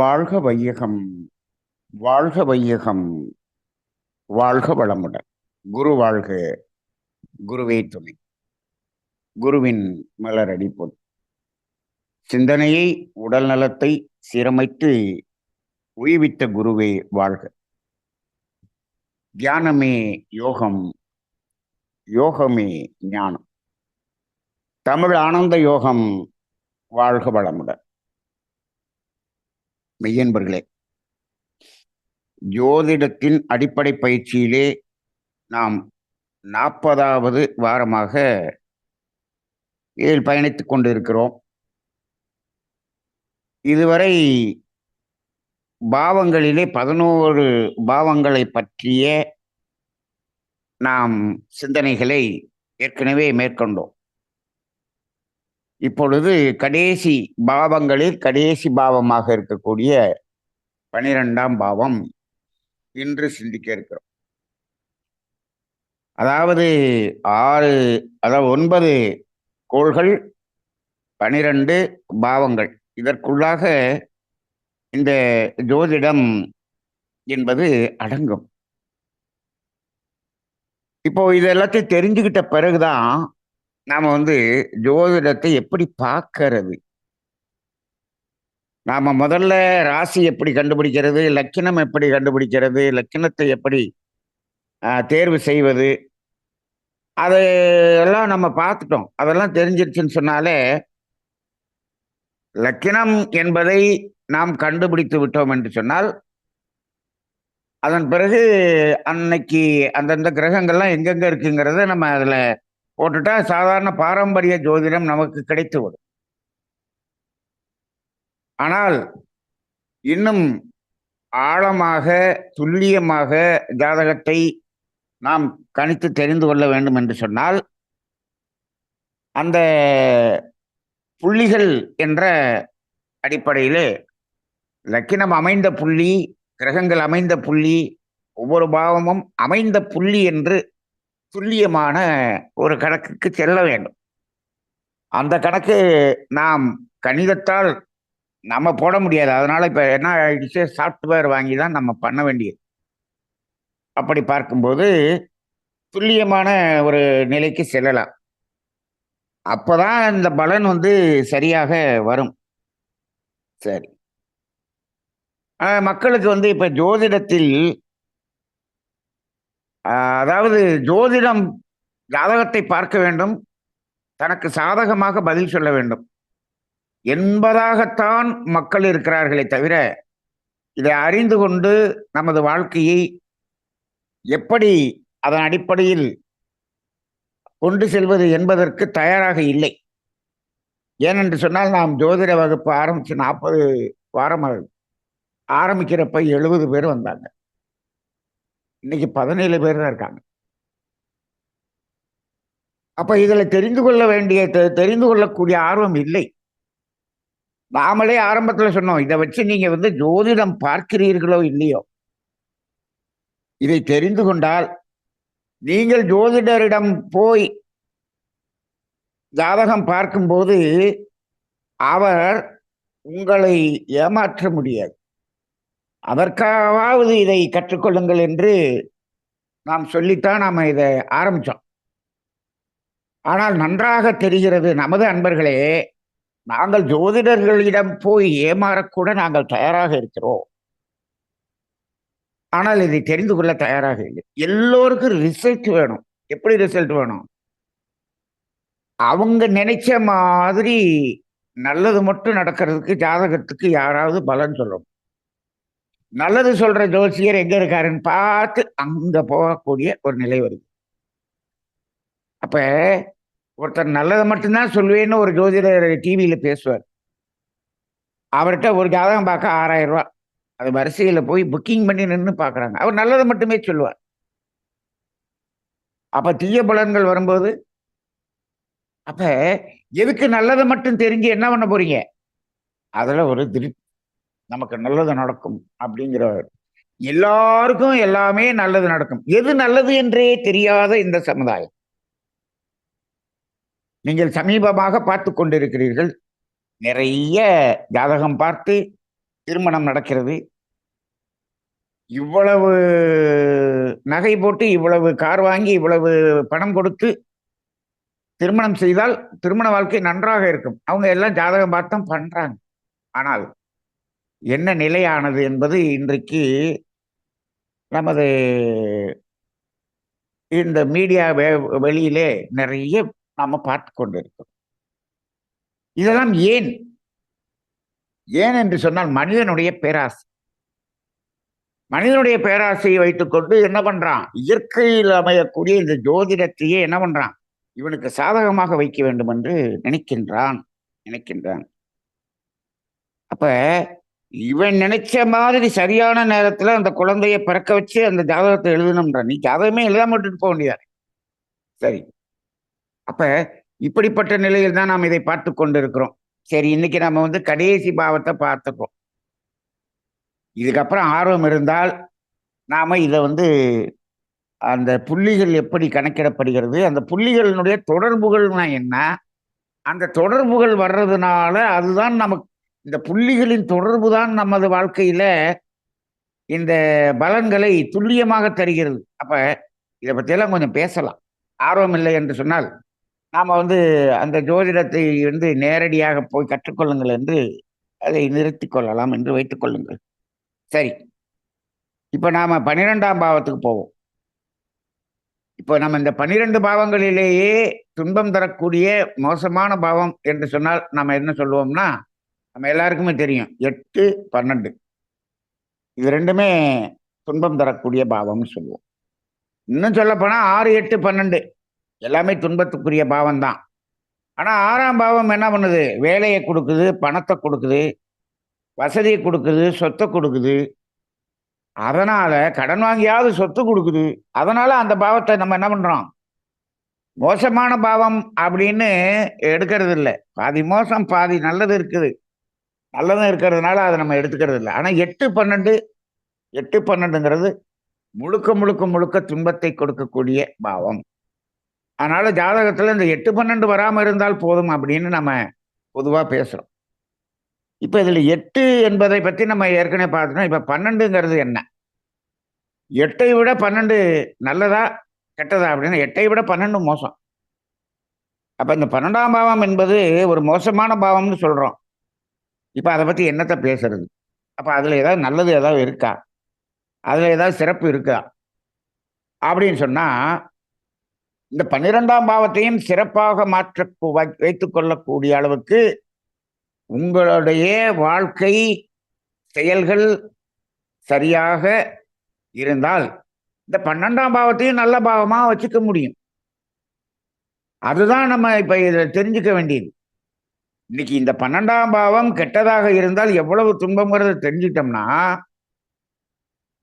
வாழ்க வையகம், வாழ்க வையகம், வாழ்க வளமுடன். குரு வாழ்க, குருவே துணை. குருவின் மலரடி போல் சிந்தனையை, உடல் நலத்தை சீரமைத்து உய்வித்த குருவே வாழ்க. தியானமே யோகம், யோகமே ஞானம். தமிழ் ஆனந்த யோகம். வாழ்க வளமுடன். மெய்யன்பர்களே, ஜோதிடத்தின் அடிப்படை பயிற்சியிலே நாம் 40வது வாரமாக இதில் பயணித்துக் கொண்டிருக்கிறோம். இதுவரை பாவங்களிலே 11 பாவங்களை பற்றிய நாம் சிந்தனைகளை ஏற்கனவே மேற்கொண்டோம். இப்பொழுது கடைசி பாவங்களில் கடைசி பாவமாக இருக்கக்கூடிய 12ஆம் பாவம் இன்று சிந்திக்க இருக்கிறோம். அதாவது 9 கோள்கள், 12 பாவங்கள். இதற்குள்ளாக இந்த ஜோதிடம் என்பது அடங்கும். இப்போ இது எல்லாத்தையும் தெரிஞ்சுக்கிட்ட பிறகுதான் நாம ஜோதிடத்தை எப்படி பார்க்கறது. நாம முதல்ல ராசி எப்படி கண்டுபிடிக்கிறது, லக்கினம் எப்படி கண்டுபிடிக்கிறது, லக்கினத்தை எப்படி தேர்வு செய்வது, அதை எல்லாம் நம்ம பார்த்துட்டோம். அதெல்லாம் தெரிஞ்சிருச்சுன்னு சொன்னாலே லக்கினம் என்பதை நாம் கண்டுபிடித்து விட்டோம் என்று சொன்னால், அதன் பிறகு அன்னைக்கு அந்தந்த கிரகங்கள்லாம் எங்கெங்க இருக்குங்கிறத நம்ம அதுல போட்டுட்டா சாதாரண பாரம்பரிய ஜோதிடம் நமக்கு கிடைத்து விடும். ஆனால் இன்னும் ஆழமாக, துல்லியமாக ஜாதகத்தை நாம் கணித்து தெரிந்து கொள்ள வேண்டும் என்று சொன்னால், அந்த புள்ளிகள் என்ற அடிப்படையிலே லக்கினம் அமைந்த புள்ளி, கிரகங்கள் அமைந்த புள்ளி, ஒவ்வொரு பாவமும் அமைந்த புள்ளி என்று துல்லியமான ஒரு கணக்குக்கு செல்ல வேண்டும். அந்த கணக்கு நாம் கணிதத்தால் நம்ம போட முடியாது. அதனால இப்ப என்ன ஆயிடுச்சு, சாஃப்ட்வேர் வாங்கி தான் நம்ம பண்ண வேண்டியது. அப்படி பார்க்கும்போது துல்லியமான ஒரு நிலைக்கு செல்லலாம். அப்பதான் இந்த பலன் சரியாக வரும். சரி, மக்களுக்கு இப்ப ஜோதிடத்தில் அதாவது ஜோதிடம் ஜாதகத்தை பார்க்க வேண்டும், தனக்கு சாதகமாக பதில் சொல்ல வேண்டும் என்பதாகத்தான் மக்கள் இருக்கிறார்களே தவிர, இதை அறிந்து கொண்டு நமது வாழ்க்கையை எப்படி அதன் அடிப்படையில் கொண்டு செல்வது என்பதற்கு தயாராக இல்லை. ஏனென்று சொன்னால், நாம் ஜோதிட வகுப்பு ஆரம்பிச்சு 40 வாரம் ஆரம்பிக்கிறப்ப 70 பேர் வந்தாங்க. இன்னைக்கு 17 பேர் தான் இருக்காங்க. அப்ப இதுல தெரிந்து கொள்ள வேண்டிய, தெரிந்து கொள்ளக்கூடிய ஆர்வம் இல்லை. நாமளே ஆரம்பத்துல சொன்னோம், இதை வச்சு நீங்க ஜோதிடம் பார்க்கிறீர்களோ இல்லையோ, இதை தெரிந்து கொண்டால் நீங்கள் ஜோதிடரிடம் போய் ஜாதகம் பார்க்கும்போது அவர் உங்களை ஏமாற்ற முடியாது. அதற்காவது இதை கற்றுக்கொள்ளுங்கள் என்று நாம் சொல்லித்தான் நாம இதை ஆரம்பிச்சோம். ஆனால் நன்றாக தெரிகிறது நமது அன்பர்களே, நாங்கள் ஜோதிடர்களிடம் போய் ஏமாறக்கூட நாங்கள் தயாராக இருக்கிறோம். ஆனால் இதை தெரிந்து கொள்ள தயாராக இல்லை. எல்லோருக்கும் ரிசல்ட் வேணும். எப்படி ரிசல்ட் வேணும்? அவங்க நினைச்ச மாதிரி நல்லது மட்டும் நடக்கிறதுக்கு ஜாதகத்துக்கு யாராவது பலன் சொல்லணும். நல்லது சொல்ற ஜோசியர் எங்க இருக்காருன்னு பார்த்து அங்க போகக்கூடிய ஒரு நிலை வருது. அப்ப ஒருத்தர் நல்லதை மட்டும்தான் சொல்லுவேன்னு ஒரு ஜோதிடர் டிவியில பேசுவார். அவர்கிட்ட ஒரு ஜாதகம் பார்க்க 6000 ரூபாய். அது வரிசையில போய் புக்கிங் பண்ணி நின்று பாக்குறாங்க. அவர் நல்லதை மட்டுமே சொல்லுவார். அப்ப தீய பலன்கள் வரும்போது, அப்ப எதுக்கு நல்லதை மட்டும் தெரிஞ்சு என்ன பண்ண போறீங்க? அதுல ஒரு திருப்தி, நமக்கு நல்லது நடக்கும் அப்படிங்கிற, எல்லாருக்கும் எல்லாமே நல்லது நடக்கும். எது நல்லது என்றே தெரியாத இந்த சமுதாயம். நீங்கள் சமீபமாக பார்த்து கொண்டிருக்கிறீர்கள். நிறைய ஜாதகம் பார்த்து திருமணம் நடக்கிறது. இவ்வளவு நகை போட்டு, இவ்வளவு கார் வாங்கி, இவ்வளவு பணம் கொடுத்து திருமணம் செய்தால் திருமண வாழ்க்கை நன்றாக இருக்கும். அவங்க எல்லாம் ஜாதகம் பார்த்தும் பண்றாங்க. ஆனால் என்ன நிலையானது என்பது இன்றைக்கு நமது இந்த மீடியா வெளியிலே நிறைய நாம பார்த்து கொண்டிருக்கிறோம். இதெல்லாம் ஏன்? ஏன் என்று சொன்னால் மனிதனுடைய பேராசை. மனிதனுடைய பேராசையை வைத்துக்கொண்டு என்ன பண்றான்? இயற்கையில் அமையக்கூடிய இந்த ஜோதிடத்தையே என்ன பண்றான்? இவனுக்கு சாதகமாக வைக்க வேண்டும் என்று நினைக்கின்றான். அப்ப இவன் நினைச்ச மாதிரி சரியான நேரத்துல அந்த குழந்தைய பிறக்க வச்சு அந்த ஜாதகத்தை எழுதணும்ன்ற. நீ ஜாதகமே எழுதாம விட்டுட்டு போக வேண்டியதானே. சரி. அப்ப இப்படிப்பட்ட நிலையில் தான் நாம் இதை பார்த்து கொண்டிருக்கிறோம். சரி, இன்னைக்கு நம்ம கடைசி பாவத்தை பார்த்துக்கோம். இதுக்கப்புறம் ஆர்வம் இருந்தால் நாம இதை அந்த புள்ளிகள் எப்படி கணக்கிடப்படுகிறது, அந்த புள்ளிகளினுடைய தொடர்புகள்னா என்ன, அந்த தொடர்புகள் வர்றதுனால அதுதான் நமக்கு இந்த புள்ளிகளின் தொடர்பு தான் நமது வாழ்க்கையில இந்த பலன்களை துல்லியமாக தருகிறது. அப்ப இதை பற்றியெல்லாம் கொஞ்சம் பேசலாம். ஆர்வம் இல்லை என்று சொன்னால் நாம அந்த ஜோதிடத்தை நேரடியாக போய் கற்றுக்கொள்ளுங்கள் என்று அதை நிறுத்தி கொள்ளலாம் என்று வைத்துக் கொள்ளுங்கள். சரி, இப்ப நாம 12ஆம் பாவத்துக்கு போவோம். இப்போ நம்ம இந்த 12 பாவங்களிலேயே துன்பம் தரக்கூடிய மோசமான பாவம் என்று சொன்னால் நம்ம என்ன சொல்லுவோம்னா, நம்ம எல்லாருக்குமே தெரியும் 8, 12 இது ரெண்டுமே துன்பம் தரக்கூடிய பாவம்னு சொல்லுவோம். இன்னும் சொல்ல போனா 6, 8, 12 எல்லாமே துன்பத்துக்குரிய பாவம் தான். ஆனா 6ஆம் பாவம் என்ன பண்ணுது? வேலையை கொடுக்குது, பணத்தை கொடுக்குது, வசதியை கொடுக்குது, சொத்தை கொடுக்குது. அதனால கடன் வாங்கியாவது சொத்து கொடுக்குது. அதனால அந்த பாவத்தை நம்ம என்ன பண்றோம்? மோசமான பாவம் அப்படின்னு எடுக்கிறது இல்லை. பாதி மோசம் பாதி நல்லது இருக்குது. நல்லதும் இருக்கிறதுனால அதை நம்ம எடுத்துக்கிறது இல்லை. ஆனா 8, 12ங்கிறது முழுக்க முழுக்க முழுக்க துன்பத்தை கொடுக்கக்கூடிய பாவம். அதனால ஜாதகத்துல இந்த 8, 12 வராம இருந்தால் போதும் அப்படின்னு நம்ம பொதுவா பேசுறோம். இப்ப இதுல 8 என்பதை பத்தி நம்ம ஏற்கனவே பார்த்துட்டோம். இப்ப 12ங்கிறது என்ன? 8ஐ விட 12 நல்லதா கெட்டதா அப்படின்னா 8ஐ விட 12 மோசம். அப்ப இந்த 12ஆம் பாவம் என்பது ஒரு மோசமான பாவம்னு சொல்றோம். இப்ப அதை பத்தி என்னத்த பேசுறது? அப்ப அதுல ஏதாவது நல்லது ஏதாவது இருக்கா? அதுல ஏதாவது சிறப்பு இருக்கா அப்படின்னு சொன்னா, இந்த 12ஆம் பாவத்தையும் சிறப்பாக மாற்ற வைத்துக் கொள்ளக்கூடிய அளவுக்கு உங்களுடைய வாழ்க்கை செயல்கள் சரியாக இருந்தால் இந்த 12ஆம் பாவத்தையும் நல்ல பாவமா வச்சுக்க முடியும். அதுதான் நம்ம இப்ப இதை தெரிஞ்சுக்க வேண்டியது. இன்னைக்கு இந்த 12ஆம் பாவம் கெட்டதாக இருந்தால் எவ்வளவு துன்பங்கிறத தெரிஞ்சுட்டோம்னா,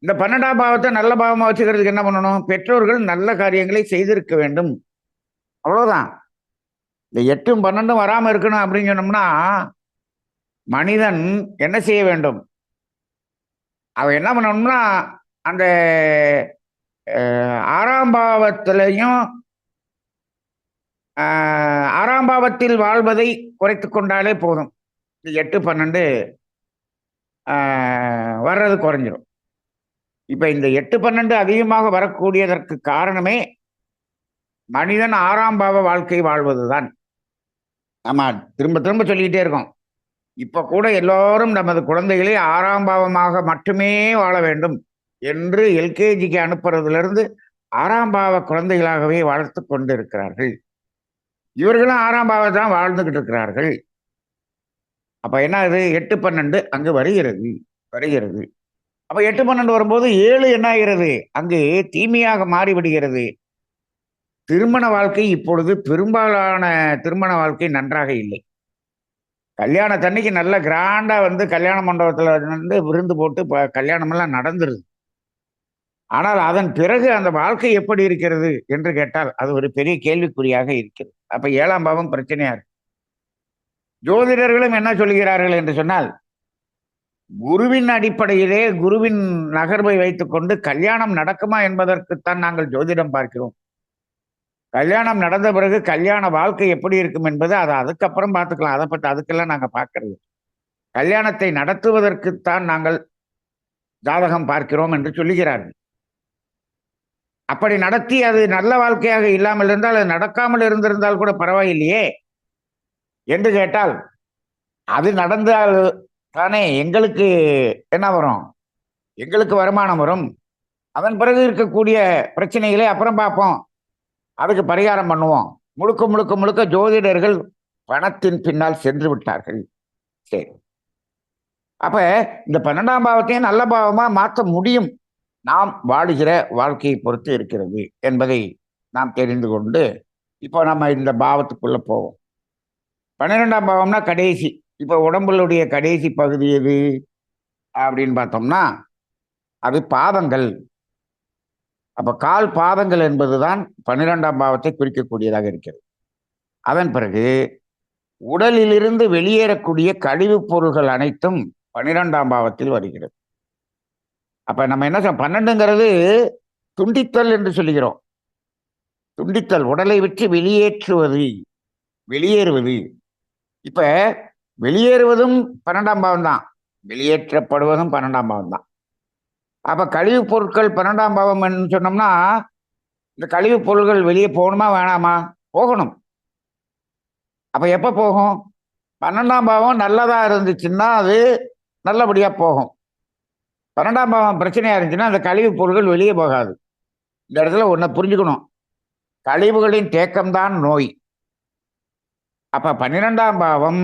இந்த 12ஆம் பாவத்தை நல்ல பாவமா வச்சுக்கிறதுக்கு என்ன பண்ணணும்? பெற்றோர்கள் நல்ல காரியங்களை செய்திருக்க வேண்டும். அவ்வளவுதான். இந்த 8ம் 12ம் வராம இருக்கணும் அப்படின்னு சொன்னோம்னா மனிதன் என்ன செய்ய வேண்டும்? அவன் என்ன பண்ணணும்னா அந்த 6ஆம் பாவத்திலையும் 6ஆம் பாவத்தில் வாழ்வதை குறைத்து கொண்டாலே போதும். இந்த 8, 12 வர்றது குறைஞ்சிடும். இப்ப இந்த 8, 12 அதிகமாக வரக்கூடியதற்கு காரணமே மனிதன் 6ஆம் பாவ வாழ்க்கை வாழ்வதுதான். ஆமா, திரும்ப திரும்ப சொல்லிக்கிட்டே இருக்கோம். இப்ப கூட எல்லோரும் நமது குழந்தைகளை 6ஆம் பாவமாக மட்டுமே வாழ வேண்டும் என்று எல்கேஜிக்கு அனுப்புறதுல இருந்து 6ஆம் பாவ குழந்தைகளாகவே வளர்த்து கொண்டு இருக்கிறார்கள். இவர்களும் 6ஆம் பாவம் தான் வாழ்ந்துகிட்டு இருக்கிறார்கள். அப்ப என்ன ஆகுது? 8, 12 அங்கு வருகிறது. அப்ப 8, 12 வரும்போது 7 என்ன ஆகிறது? அங்கு தீமையாக மாறிவிடுகிறது. திருமண வாழ்க்கை இப்பொழுது பெரும்பாலான திருமண வாழ்க்கை நன்றாக இல்லை. கல்யாணத்தன்னைக்கு நல்ல கிராண்டா கல்யாண மண்டபத்துல விருந்து போட்டு கல்யாணம் எல்லாம் நடந்துருது. ஆனால் அதன் பிறகு அந்த வாழ்க்கை எப்படி இருக்கிறது என்று கேட்டால் அது ஒரு பெரிய கேள்விக்குறியாக இருக்கிறது. அப்ப 7ஆம் பாவம் பிரச்சனையா இருக்கு. ஜோதிடர்களும் என்ன சொல்கிறார்கள் என்று சொன்னால், குருவின் அடிப்படையிலே குருவின் நகர்வை வைத்துக்கொண்டு கல்யாணம் நடக்குமா என்பதற்குத்தான் நாங்கள் ஜோதிடம் பார்க்கிறோம். கல்யாணம் நடந்த பிறகு கல்யாண வாழ்க்கை எப்படி இருக்கும் என்பது அதை அதுக்கப்புறம் பார்த்துக்கலாம். அதை பற்றி அதுக்கெல்லாம் நாங்க பார்க்கறது. கல்யாணத்தை நடத்துவதற்குத்தான் நாங்கள் ஜாதகம் பார்க்கிறோம் என்று சொல்லுகிறார்கள். அப்படி நடத்தி அது நல்ல வாழ்க்கையாக இல்லாமல் இருந்தால், அது நடக்காமல் இருந்திருந்தால் கூட பரவாயில்லையே என்று கேட்டால், அது நடந்தால் தானே எங்களுக்கு என்ன வரும்? எங்களுக்கு வருமானம் வரும். அதன் பிறகு இருக்கக்கூடிய பிரச்சனைகளை அப்புறம் பார்ப்போம். அதுக்கு பரிகாரம் பண்ணுவோம். முழுக்க முழுக்க முழுக்க ஜோதிடர்கள் பணத்தின் பின்னால் சென்று விட்டார்கள். சரி, அப்ப இந்த 12ஆம் பாவத்தையும் நல்ல பாவமா மாற்ற முடியும். நாம் வாழுகிற வாழ்க்கையை பொறுத்து இருக்கிறது என்பதை நாம் தெரிந்து கொண்டு, இப்போ நம்ம இந்த பாவத்துக்குள்ள போவோம். 12ஆம் பாவம்னா கடைசி. இப்போ உடம்புடைய கடைசி பகுதி எது அப்படின்னு பார்த்தோம்னா, அது பாதங்கள். அப்ப கால் பாதங்கள் என்பதுதான் 12ஆம் பாவத்தை குறிக்கக்கூடியதாக இருக்கிறது. அதன் பிறகு உடலிலிருந்து வெளியேறக்கூடிய கழிவுப் பொருள்கள் அனைத்தும் 12ஆம் பாவத்தில் வருகிறது. அப்ப நம்ம என்ன 12ங்கிறது துண்டித்தல் என்று சொல்லுகிறோம். துண்டித்தல், உடலை விட்டு வெளியேற்றுவது, வெளியேறுவது. இப்ப வெளியேறுவதும் 12ஆம் பாவம் தான், வெளியேற்றப்படுவதும் 12ஆம் பாவம் தான். அப்ப கழிவுப் பொருட்கள் 12ஆம் பாவம் சொன்னோம்னா, இந்த கழிவுப் பொருள்கள் வெளியே போகணுமா வேணாமா? போகணும். அப்ப எப்ப போகும்? 12ஆம் பாவம் நல்லதா இருந்துச்சுன்னா அது நல்லபடியா போகும். 12ஆம் பாவம் பிரச்சனையா இருந்துச்சுன்னா அந்த கழிவுப் பொருள்கள் வெளியே போகாது. இந்த இடத்துல ஒன்ன புரிஞ்சுக்கணும். கழிவுகளின் தேக்கம்தான் நோய். அப்ப 12ஆம் பாவம்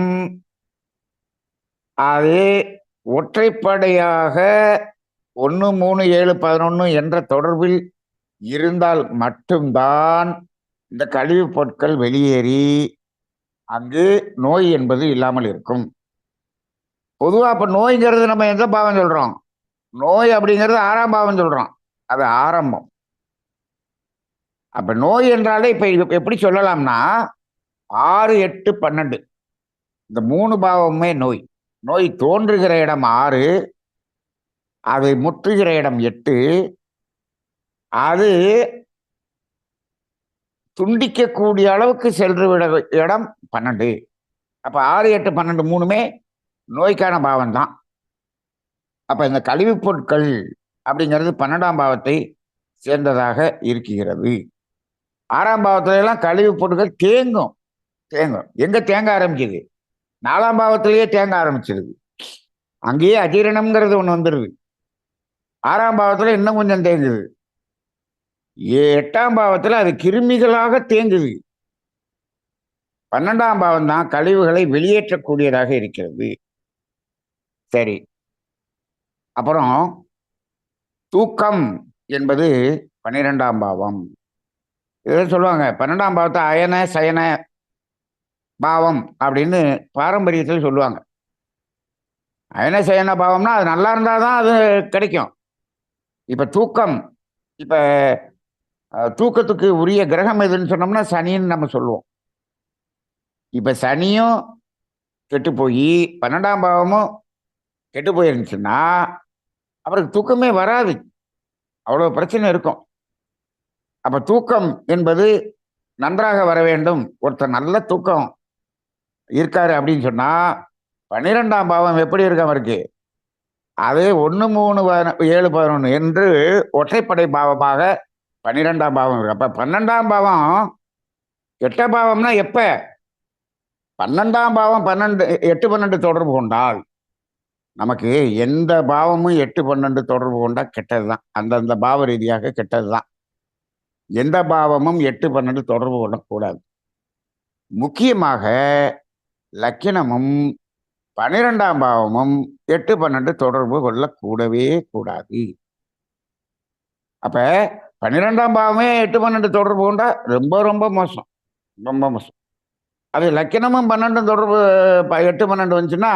அது ஒற்றைப்படையாக 1, 3, 7, 11 என்ற தொடர்பில் இருந்தால் மட்டும்தான் இந்த கழிவுப் பொருட்கள் வெளியேறி அங்கு நோய் என்பது இல்லாமல் இருக்கும். பொதுவா அப்ப நோய்ங்கிறது நம்ம எந்த பாவம் சொல்றோம்? நோய் அப்படிங்கிறது 6ஆம் பாவம் சொல்றோம். அது ஆரம்பம். அப்ப நோய் என்றாலே இப்ப எப்படி சொல்லலாம்னா, 6, 8, 12 இந்த 3 பாவமுமே நோய். நோய் தோன்றுகிற இடம் 6, அது முற்றுகிற இடம் 8, அது துண்டிக்கக்கூடிய அளவுக்கு சென்று விட இடம் 12. அப்ப 6, 8, 12 3மே நோய்க்கான பாவம் தான். அப்ப இந்த கழிவுப் பொருட்கள் அப்படிங்கிறது 12ஆம் பாவத்தை சேர்ந்ததாக இருக்கிறது. 6ஆம் பாவத்துல எல்லாம் கழிவுப் பொருட்கள் தேங்கும். தேங்கும். எங்க தேங்க ஆரம்பிக்குது? 4ஆம் பாவத்திலேயே தேங்க ஆரம்பிச்சிருது. அங்கேயே அஜீரணம்ங்கிறது ஒண்ணு வந்துருது. 6ஆம் பாவத்துல இன்னும் கொஞ்சம் தேங்குது. 8ஆம் பாவத்துல அது கிருமிகளாக தேங்குது. 12ஆம் பாவம் தான் கழிவுகளை வெளியேற்றக்கூடியதாக இருக்கிறது. சரி, அப்புறம் தூக்கம் என்பது 12ஆம் பாவம். இதை சொல்லுவாங்க 12ஆம் பாவத்தை அயன சயன பாவம் அப்படின்னு பாரம்பரியத்தில் சொல்லுவாங்க. அயன சயன பாவம்னா அது நல்லா இருந்தாதான் அது கிடைக்கும். இப்ப தூக்கம், இப்ப தூக்கத்துக்கு உரிய கிரகம் எதுன்னு சொன்னோம்னா சனின்னு நம்ம சொல்லுவோம். இப்ப சனியும் கெட்டு போய் 12ஆம் பாவமும் கெட்டு போயிருந்துச்சுன்னா அவருக்கு தூக்கமே வராது. அவ்வளவு பிரச்சனை இருக்கும். அப்ப தூக்கம் என்பது நன்றாக வர வேண்டும். ஒருத்தர் நல்ல தூக்கம் இருக்காரு அப்படின்னு சொன்னா 12ஆம் பாவம் எப்படி இருக்கு அவருக்கு? அது 1, 3, 7, 11 என்று ஒற்றைப்படை பாவமாக 12ஆம் பாவம் இருக்கு. அப்ப 12ஆம் பாவம் கெட்ட பாவம்னா எப்ப? 12ஆம் பாவம் 8, 12 தொடர்பு கொண்டால், நமக்கு எந்த பாவமும் 8, 12 தொடர்பு கொண்டா கெட்டதுதான். அந்தந்த பாவ ரீதியாக கெட்டதுதான். எந்த பாவமும் 8, 12 தொடர்பு கொள்ளக்கூடாது. முக்கியமாக லக்கினமும் 12ஆம் பாவமும் 8, 12 தொடர்பு கொள்ளக்கூடவே கூடாது. அப்ப 12ஆம் பாவமே 8, 12 தொடர்பு கொண்டா ரொம்ப ரொம்ப மோசம். ரொம்ப மோசம். அது லக்கினமும் 12 தொடர்பு 8, 12 வந்துச்சுன்னா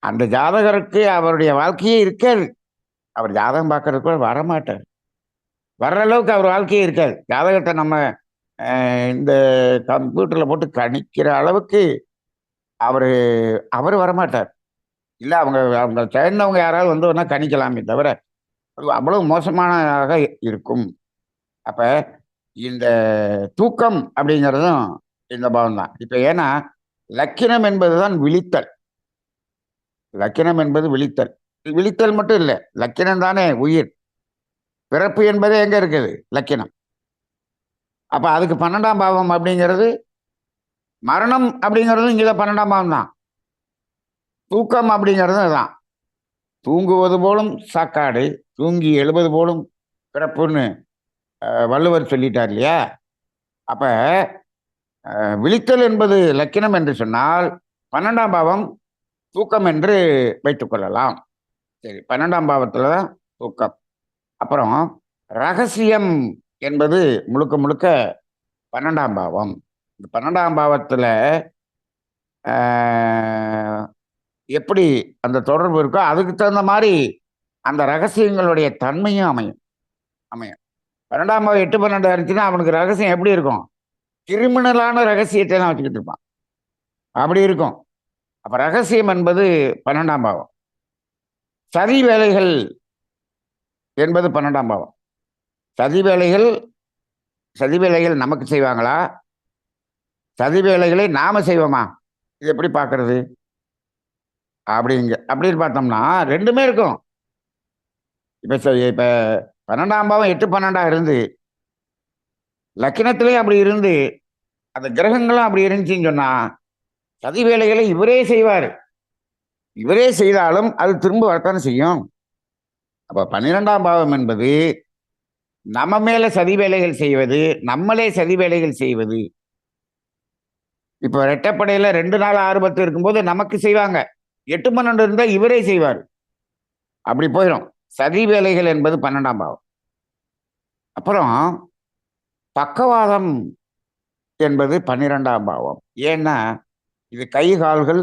அந்த ஜாதகருக்கு அவருடைய வாழ்க்கையே இருக்காது. அவர் ஜாதகம் பார்க்கறதுக்கு கூட வரமாட்டார். வர்ற அளவுக்கு அவர் வாழ்க்கையே இருக்காது. ஜாதகத்தை நம்ம இந்த கம்ப்யூட்டர்ல போட்டு கணிக்கிற அளவுக்கு அவரு அவரு வரமாட்டார். இல்ல அவங்க அவங்க சேர்ந்தவங்க யாராவது வந்து வேணா கணிக்கலாமே தவிர, அவ்வளவு மோசமானதாக இருக்கும். அப்ப இந்த தூக்கம் அப்படிங்கிறதும் இந்த பாவம் தான். இப்ப ஏன்னா லக்கினம் என்பதுதான் விழித்தல். லக்கினம் என்பது விழித்தல். விழித்தல் மட்டும் இல்லை, லக்கினம் தானே உயிர். பிறப்பு என்பதே எங்க இருக்குது? லக்கினம். அப்ப அதுக்கு 12ஆம் பாவம் அப்படிங்கிறது, மரணம் அப்படிங்கிறது இங்கே 12ஆம் பாவம் தான். தூக்கம் அப்படிங்கிறது தான். தூங்குவது போலும் சாக்காடு, தூங்கி எழுவது போலும் பிறப்புன்னு வள்ளுவர் சொல்லிட்டார் இல்லையா? அப்ப விழித்தல் என்பது லக்கினம் என்று சொன்னால் 12ஆம் பாவம் தூக்கம் என்று வைத்துக் கொள்ளலாம். சரி, 12ஆம் பாவத்துல தான் தூக்கம். அப்புறம் ரகசியம் என்பது முழுக்க முழுக்க 12ஆம் பாவம். இந்த 12ஆம் பாவத்துல எப்படி அந்த தொடர்பு இருக்கோ அதுக்கு தகுந்த மாதிரி அந்த ரகசியங்களுடைய தன்மையும் அமையும் அமையும் 12ஆம் பாவம் 8, 12 இருந்துச்சுன்னா அவனுக்கு ரகசியம் எப்படி இருக்கும்? கிரிமினலான ரகசியத்தை தான் வச்சுக்கிட்டு இருப்பான். அப்படி இருக்கும். அப்ப ரகசியம் என்பது 12ஆம் பாவம். சதி வேலைகள் என்பது 12ஆம் பாவம். சதி வேலைகள் சதி வேலைகள் நமக்கு செய்வாங்களா? சதி வேலைகளை நாம செய்வோமா? இது எப்படி பார்க்கறது? அப்படின்னு பார்த்தோம்னா ரெண்டுமே இருக்கும். இப்ப 12ஆம் பாவம் 8, 12 இருந்து லக்கினத்திலே அப்படி இருந்து அந்த கிரகங்களும் அப்படி இருந்துச்சுன்னு சொன்னா சதி வேலைகளை இவரே செய்வார். இவரே செய்தாலும் அது திரும்ப வரத்தானே செய்யும். அப்ப 12ஆம் பாவம் என்பது நம்ம மேல சதி வேலைகள் செய்வது, நம்மளே சதி வேலைகள் செய்வது. இப்போ ரெட்டப்படையில 2 நாள் 6, 10 இருக்கும்போது நமக்கு செய்வாங்க. 8, 12 இருந்தா இவரே செய்வார். அப்படி போயிடும். சதி வேலைகள் என்பது 12ஆம் பாவம். அப்புறம் பக்கவாதம் என்பது 12ஆம் பாவம். ஏன்னா இது கை கால்கள்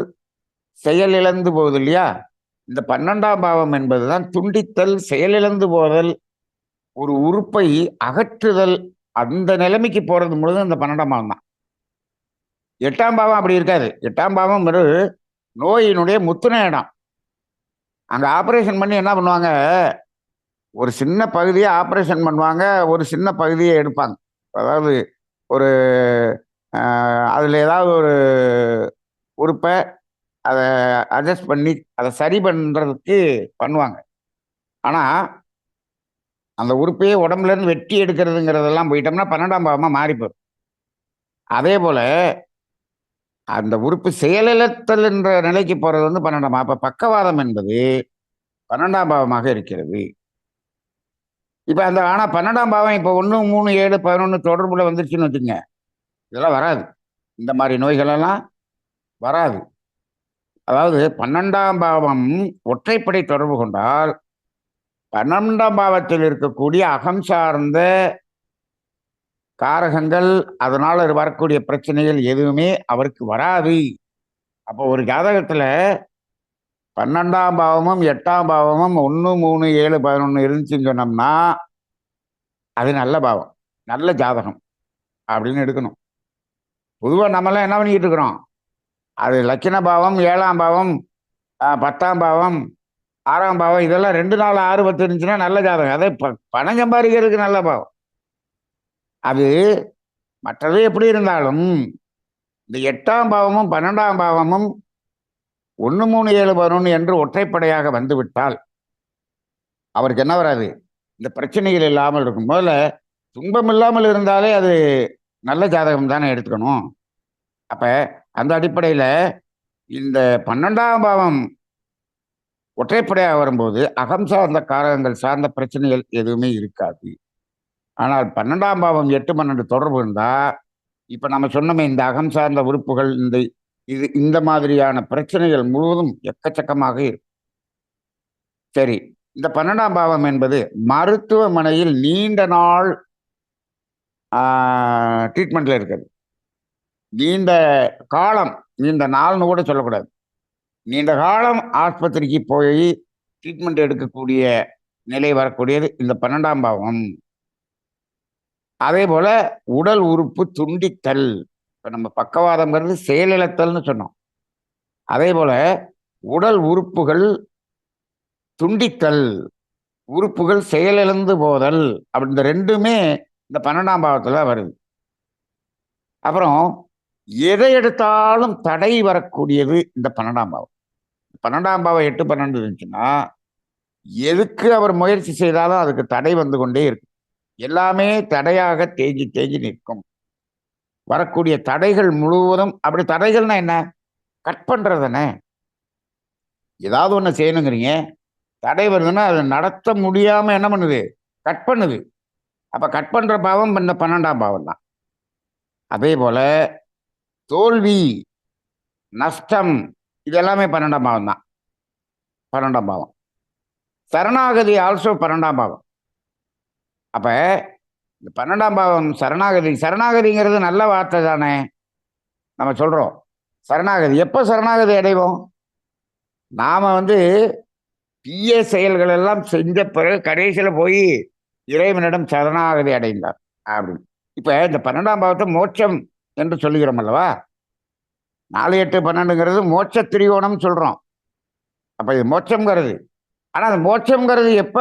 செயலிழந்து போகுது இல்லையா? இந்த 12ஆம் பாவம் என்பதுதான் துண்டித்தல், செயலிழந்து போதல், ஒரு உறுப்பை அகற்றுதல், அந்த நிலைமைக்கு போறது முழுதும் இந்த 12ஆம் பாவம் தான். 8ஆம் பாவம் அப்படி இருக்காது. 8ஆம் பாவம் ஒரு நோயினுடைய முத்துன இடம். அங்க ஆபரேஷன் பண்ணி என்ன பண்ணுவாங்க? ஒரு சின்ன பகுதியை ஆபரேஷன் பண்ணுவாங்க, ஒரு சின்ன பகுதியை எடுப்பாங்க. அதாவது ஒரு அதுல ஏதாவது ஒரு உறுப்பை அதை அட்ஜஸ்ட் பண்ணி அதை சரி பண்றதுக்கு பண்ணுவாங்க. ஆனா அந்த உறுப்பையே உடம்புல இருந்து வெட்டி எடுக்கிறதுங்கிறதெல்லாம் போயிட்டோம்னா 12ஆம் பாவமா மாறி போயிடும். அதே போல அந்த உறுப்பு செயலிழத்தல் என்ற நிலைக்கு போறது 12ஆம். அப்ப பக்கவாதம் என்பது 12ஆம் பாவமாக இருக்கிறது. இப்ப அந்த ஆனா 12ஆம் பாவம் இப்ப 1, 3, 7, 11 தொடர்புல வந்துருச்சுன்னு வச்சுங்க, இதெல்லாம் வராது. இந்த மாதிரி நோய்கள் எல்லாம் வராது. அதாவது 12ஆம் பாவம் ஒற்றைப்படை தொடர்பு கொண்டால் 12ஆம் பாவத்தில் இருக்கக்கூடிய அகம் சார்ந்த காரகங்கள், அதனால வரக்கூடிய பிரச்சனைகள் எதுவுமே அவருக்கு வராது. அப்போ ஒரு ஜாதகத்துல 12ஆம் பாவமும் 8ஆம் பாவமும் 1, 3, 7, 11 இருந்துச்சுன்னு சொன்னோம்னா அது நல்ல பாவம், நல்ல ஜாதகம் அப்படின்னு எடுக்கணும். பொதுவா நம்மளாம் என்ன பண்ணிக்கிட்டு இருக்கிறோம்? அது லக்கின பாவம், 7ஆம் பாவம், 10ஆம் பாவம், 6ஆம் பாவம், இதெல்லாம் 2, 4, 6, 10 இருந்துச்சுன்னா நல்ல ஜாதகம். அதே பணம் சம்பாதிக்கிறதுக்கு நல்ல பாவம். அது மற்றது எப்படி இருந்தாலும் இந்த 8ஆம் பாவமும் 12ஆம் பாவமும் 1, 3, 7, 11 என்று ஒற்றைப்படையாக வந்துவிட்டால் அவருக்கு என்ன வராது? இந்த பிரச்சனைகள் இல்லாமல் இருக்கும். முதல்ல துன்பம் இல்லாமல் இருந்தாலே அது நல்ல ஜாதகம் தானே எடுத்துக்கணும். அப்ப அந்த அடிப்படையில இந்த 12ஆம் பாவம் ஒற்றைப்படையாக வரும்போது அகம் சார்ந்த காரகங்கள் சார்ந்த பிரச்சனைகள் எதுவுமே இருக்காது. ஆனால் 12ஆம் பாவம் 8, 12 தொடர்பு இருந்தா இப்ப நம்ம சொன்னோமே இந்த அகம் சார்ந்த உறுப்புகள் இந்த மாதிரியான பிரச்சனைகள் முழுவதும் எக்கச்சக்கமாக இருக்கும். சரி, இந்த 12ஆம் பாவம் என்பது மருத்துவமனையில் நீண்ட நாள் ட்ரீட்மெண்ட்ல இருக்குது. நீண்ட காலம், நீண்ட நாள்னு கூட சொல்லக்கூடாது, நீண்ட காலம் ஆஸ்பத்திரிக்கு போய் ட்ரீட்மெண்ட் எடுக்கக்கூடிய நிலை வரக்கூடியது இந்த 12ஆம் பாவம். அதே போல உடல் உறுப்பு துண்டித்தல், இப்ப நம்ம பக்கவாதம்ங்கிறது செயலிழத்தல்னு சொன்னோம். அதே போல உடல் உறுப்புகள் துண்டித்தல், உறுப்புகள் செயலிழந்து போதல், அப்படி இந்த ரெண்டுமே இந்த 12ஆம் பாவத்துல வருது. அப்புறம் எதை எடுத்தாலும் தடை வரக்கூடியது இந்த 12ஆம் பாவம். 12ஆம் பாவம் 8, 12 இருந்துச்சுன்னா எதுக்கு அவர் முயற்சி செய்தாலும் அதுக்கு தடை வந்து கொண்டே இருக்கும். எல்லாமே தடையாக தேங்கி தேங்கி நிற்கும். வரக்கூடிய தடைகள் முழுவதும் அப்படி தடைகள்னா என்ன? கட் பண்றதுதானே. ஏதாவது ஒண்ணு செய்யணுங்கிறீங்க. தடை வருதுன்னா அத நடத்த முடியாம என்ன பண்ணுது? கட் பண்ணுது. அப்ப கட் பண்ற பாவம் இந்த 12ஆம் பாவம் தான். அதேபோல தோல்வி, நஷ்டம் இது எல்லாமே 12ஆம் பாவம் தான். 12ஆம் பாவம். சரணாகதி ஆல்சோ 12ஆம் பாவம். அப்ப இந்த 12ஆம் பாவம் சரணாகதி சரணாகதிங்கிறது நல்ல வார்த்தை தானே. நம்ம சொல்றோம். சரணாகதி எப்ப சரணாகதி அடைவோம்? நாம தீய செயல்கள் எல்லாம் செஞ்ச பிறகு கடைசியில போய் இறைவனிடம் சரணாகதி அடைந்தார் அப்படின்னு. இப்ப இந்த 12ஆம் பாவத்தை மோட்சம் என்று சொல்லுகிறோம் அல்லவா? 4, 8, 12ங்கிறது மோட்ச திரிகோணம் சொல்றோம். அப்ப இது மோட்சம்ங்கிறது. ஆனா அது மோட்சம்ங்கிறது எப்ப?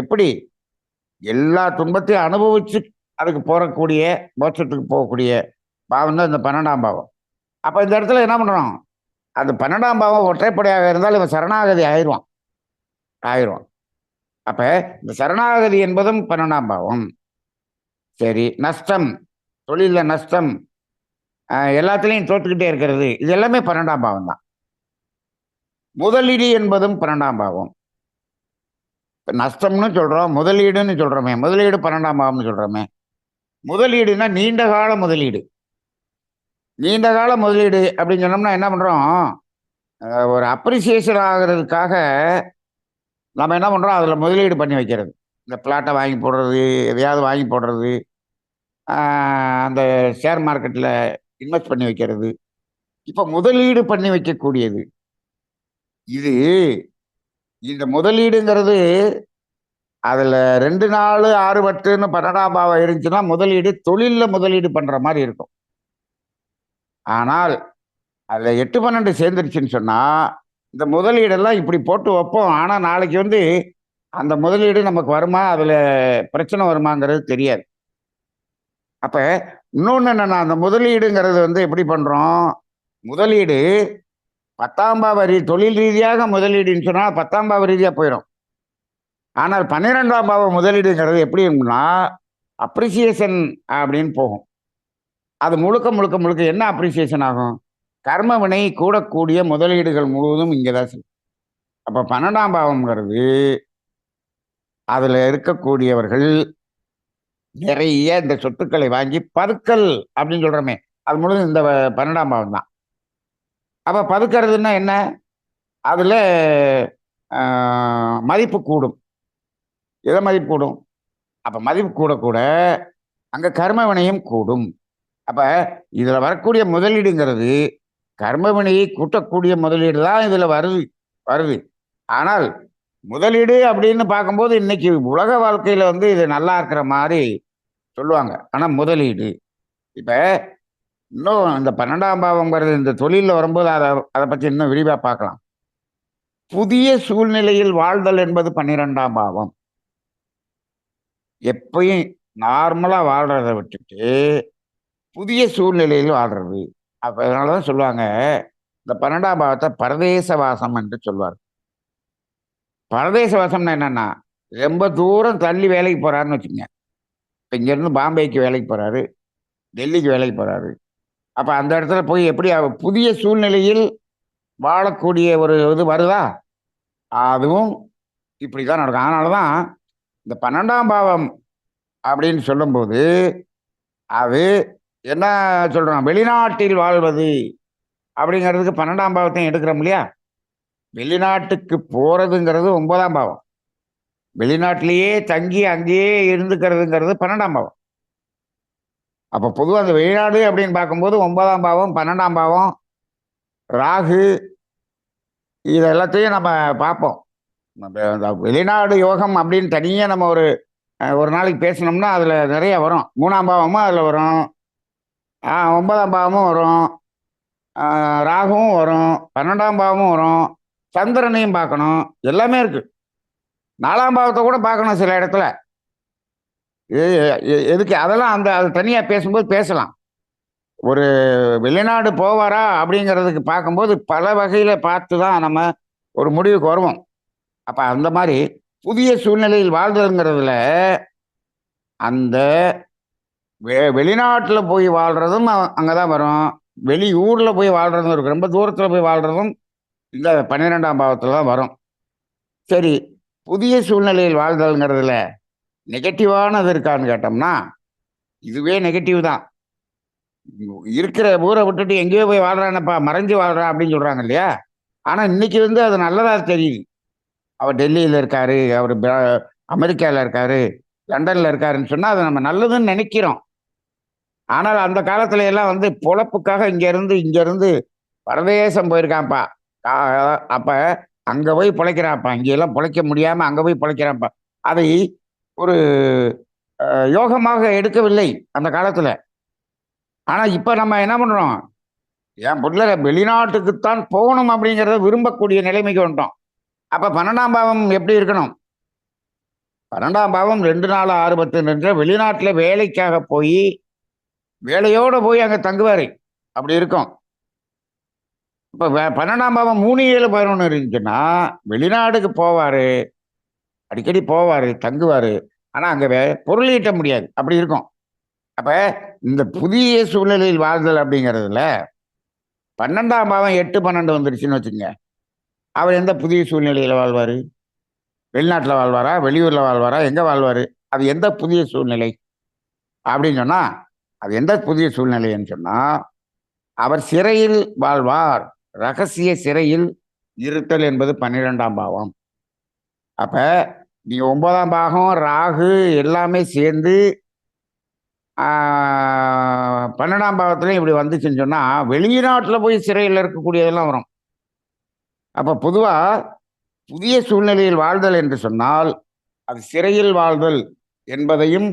எப்படி? எல்லா துன்பத்தையும் அனுபவிச்சு அதுக்கு போறக்கூடிய மோட்சத்துக்கு போகக்கூடிய பாவம் தான் இந்த 12ஆம் பாவம். அப்ப இந்த இடத்துல என்ன பண்றோம்? அந்த 12ஆம் பாவம் ஒற்றைப்படையாக இருந்தால் இவன் சரணாகதி ஆயிடுவான். அப்ப இந்த சரணாகதி என்பதும் 12ஆம் பாவம். சரி, நஷ்டம், தொழில நஷ்டம், எல்லாத்துலயும் தோத்துக்கிட்டே இருக்கிறது, இது எல்லாமே 12ஆம் பாவம் தான். முதலீடு என்பதும் 12ஆம் பாவம். நஷ்டம்னு சொல்றோம், முதலீடுன்னு சொல்றோமே. முதலீடு 12ஆம் பாவம்னு சொல்றோமே. முதலீடுனா நீண்ட கால முதலீடு. நீண்ட கால முதலீடு அப்படின்னு சொன்னோம்னா என்ன பண்றோம்? ஒரு அப்ரிசியேஷன் ஆகிறதுக்காக நம்ம என்ன பண்றோம்? அதுல முதலீடு பண்ணி வைக்கிறது. இந்த பிளாட்டை வாங்கி போடுறது, எதையாவது வாங்கி போடுறது, அந்த ஷேர் மார்க்கெட்ல இன்வெஸ்ட் பண்ணி வைக்கிறது. இப்ப முதலீடு பண்ணி வைக்கக்கூடியது. இது இந்த முதலீடுங்கிறது அதுல 2, 4, 6, 10ன்னு 12ஆம் பாவம் இருந்துச்சுன்னா முதலீடு தொழில்ல முதலீடு பண்ற மாதிரி இருக்கும். ஆனால் அதுல 8, 12 சேர்ந்துருச்சுன்னு சொன்னா இந்த முதலீடெல்லாம் இப்படி போட்டு வைப்போம். ஆனா நாளைக்கு அந்த முதலீடு நமக்கு வருமா? அதுல பிரச்சனை வருமாங்கிறது தெரியாது. அப்ப இன்னொன்னு என்னன்னா, அந்த முதலீடுங்கிறது எப்படி பண்றோம்? முதலீடு 10ஆம் பாவ தொழில் ரீதியாக முதலீடுன்னு சொன்னா 10ஆம் பாவ ரீதியா போயிடும். ஆனால் 12ஆம் பாவ முதலீடுங்கிறது எப்படி இருக்கும்னா, அப்ரிசியேஷன் அப்படின்னு போகும். அது முழுக்க முழுக்க முழுக்க என்ன அப்ரிசியேஷன் ஆகும்? கர்ம வினை கூடக்கூடிய முதலீடுகள் முழுவதும் இங்கதான் செய்யும். அப்ப 12ஆம் பாவம்ங்கிறது அதுல இருக்கக்கூடியவர்கள் நிறைய இந்த சொத்துக்களை வாங்கி பதுக்கல் அப்படின்னு சொல்றோமே, அது முழுவதும் இந்த 12ஆம் பாவம் தான். அப்ப பதுக்கிறதுன்னா என்ன? அதுல மதிப்பு கூடும். எதை மதிப்பு கூடும்? அப்ப மதிப்பு கூட கூட அங்க கர்ம வினையும் கூடும். அப்ப இதுல வரக்கூடிய முதலீடுங்கிறது கர்ம வினையை கூட்டக்கூடிய முதலீடு தான் இதுல வருது வருது. ஆனால் முதலீடு அப்படின்னு பார்க்கும்போது இன்னைக்கு உலக வாழ்க்கையில இது நல்லா இருக்கிற மாதிரி சொல்லுவாங்க. ஆனா முதலீடு இப்ப இன்னும் இந்த 12ஆம் பாவம்ங்கிறது இந்த தொழில வரும்போது அதை பத்தி இன்னும் விரிவா பார்க்கலாம். புதிய சூழ்நிலையில் வாழ்தல் என்பது 12ஆம் பாவம். எப்பயும் நார்மலா வாழ்றதை விட்டுட்டு புதிய சூழ்நிலையில் வாழ்றது. அப்ப அதனாலதான் சொல்லுவாங்க, இந்த 12ஆம் பாவத்தை பரதேச வாசம் என்று சொல்வார். பரதேச வாசம்னா என்னன்னா, ரொம்ப தூரம் தள்ளி வேலைக்கு போறாருன்னு வச்சுக்கோங்க. இப்ப இங்க இருந்து பாம்பேக்கு வேலைக்கு போறாரு, டெல்லிக்கு வேலைக்கு போறாரு. அப்ப அந்த இடத்துல போய் எப்படி புதிய சூழ்நிலையில் வாழக்கூடிய ஒரு இது வருதா? அதுவும் இப்படிதான் நடக்கும். அதனாலதான் இந்த 12ஆம் பாவம் அப்படின்னு சொல்லும்போது அது என்ன சொல்றோம்? வெளிநாட்டில் வாழ்வது அப்படிங்கிறதுக்கு 12ஆம் பாவத்தையும் எடுக்கிறோம் இல்லையா? வெளிநாட்டுக்கு போறதுங்கிறது 9ஆம் பாவம். வெளிநாட்டிலேயே தங்கி அங்கேயே இருந்துக்கிறதுங்கிறது 12ஆம் பாவம். அப்ப பொதுவா அந்த வெளிநாடு அப்படின்னு பார்க்கும்போது 9ஆம் பாவம், 12ஆம் பாவம், ராகு இது எல்லாத்தையும் நம்ம பார்ப்போம். வெளிநாடு யோகம் அப்படின்னு தனியா நம்ம ஒரு நாளைக்கு பேசணும்னா அதுல நிறைய வரும். 3ஆம் பாவமும் அதுல வரும், 9ஆம் பாவமும் வரும், ராகுவும் வரும், 12ஆம் பாவமும் வரும், சந்திரனையும் பார்க்கணும், எல்லாமே இருக்கு. 4ஆம் பாவத்தை கூட பார்க்கணும் சில இடத்துல. எதுக்கு அதெல்லாம் அது தனியா பேசும்போது பேசலாம். ஒரு வெளிநாடு போவாரா அப்படிங்கிறதுக்கு பார்க்கும்போது பல வகையில பார்த்து தான் நம்ம ஒரு முடிவுக்கு வருவோம். அப்ப அந்த மாதிரி புதிய சூழ்நிலையில் வாழ்தல்ங்கிறதுல அந்த வெளிநாட்டுல போய் வாழ்றதும் அங்கதான் வரும். வெளியூர்ல போய் வாழ்றதும் இருக்கு. ரொம்ப தூரத்துல போய் வாழ்றதும் இந்த 12ஆம் பாவத்துல தான் வரும். சரி, புதிய சூழ்நிலையில் வாழ்தல்ங்கிறதுல நெகட்டிவானது இருக்கான்னு கேட்டோம்னா, இதுவே நெகட்டிவ் தான். இருக்கிற ஊரை விட்டுட்டு எங்கேயோ போய் வாழ்றானப்பா, மறைஞ்சு வாழ்றான் அப்படின்னு சொல்றாங்க இல்லையா? ஆனா இன்னைக்கு வந்து அது நல்லதா தெரியுது. அவர் டெல்லியில இருக்காரு, அவரு அமெரிக்கால இருக்காரு, லண்டன்ல இருக்காருன்னு சொன்னா, அது நம்ம நல்லதுன்னு நெனைக்கிறோம். ஆனால் அந்த காலத்துல எல்லாம் வந்து பொழப்புக்காக இங்க இருந்து பரதேசம் போயிருக்கான்ப்பா. ஆ அப்ப அங்க போய் பொழைக்கிறான்ப்பா. இங்கெல்லாம் பொழைக்க முடியாம அங்க போய் பொழைக்கிறான்ப்பா. அதை ஒரு யோகமாக எடுக்கவில்லை அந்த காலத்துல. ஆனா இப்ப நம்ம என்ன பண்றோம்? என் புள்ள வெளிநாட்டுக்குத்தான் போகணும் அப்படிங்கிறத விரும்பக்கூடிய நிலைமைக்கு வந்துட்டோம். அப்ப 12ஆம் பாவம் எப்படி இருக்கணும்? 12ஆம் பாவம் 2 4 6 10 வெளிநாட்டுல வேலைக்காக போயி, வேலையோட போய் அங்க தங்குவாரு. அப்படி இருக்கும். இப்ப 12ஆம் பாவம் 3, 7, 11 இருந்துச்சுன்னா, வெளிநாடுக்கு போவாரு. அடிக்கடி போவாரு, தங்குவாரு. ஆனா அங்க பொருள் ஈட்ட முடியாது. அப்படி இருக்கும். அப்ப இந்த புதிய சூழ்நிலையில் வாழ்தல் அப்படிங்கிறதுல 12ஆம் பாவம் 8, 12 வந்துருச்சுன்னு வச்சுக்கங்க. அவர் எந்த புதிய சூழ்நிலையில வாழ்வாரு? வெளிநாட்டுல வாழ்வாரா? வெளியூர்ல வாழ்வாரா? எங்க வாழ்வாரு? அது எந்த புதிய சூழ்நிலை? அப்படின்னு சொன்னா, அது எந்த புதிய சூழ்நிலைன்னு சொன்னா, அவர் சிறையில் வாழ்வார். ரகசிய சிறையில் இருத்தல் என்பது 12ஆம் பாவம். அப்ப நீங்க 9ஆம் பாகம், ராகு எல்லாமே சேர்ந்து 12ஆம் பாவத்திலயும் இப்படி வந்துச்சுன்னு சொன்னா, வெளிநாட்டுல போய் சிறையில இருக்கக்கூடியதெல்லாம் வரும். அப்ப பொதுவா புதிய சூழ்நிலையில் வாழ்தல் என்று சொன்னால், அது சிறையில் வாழ்தல் என்பதையும்,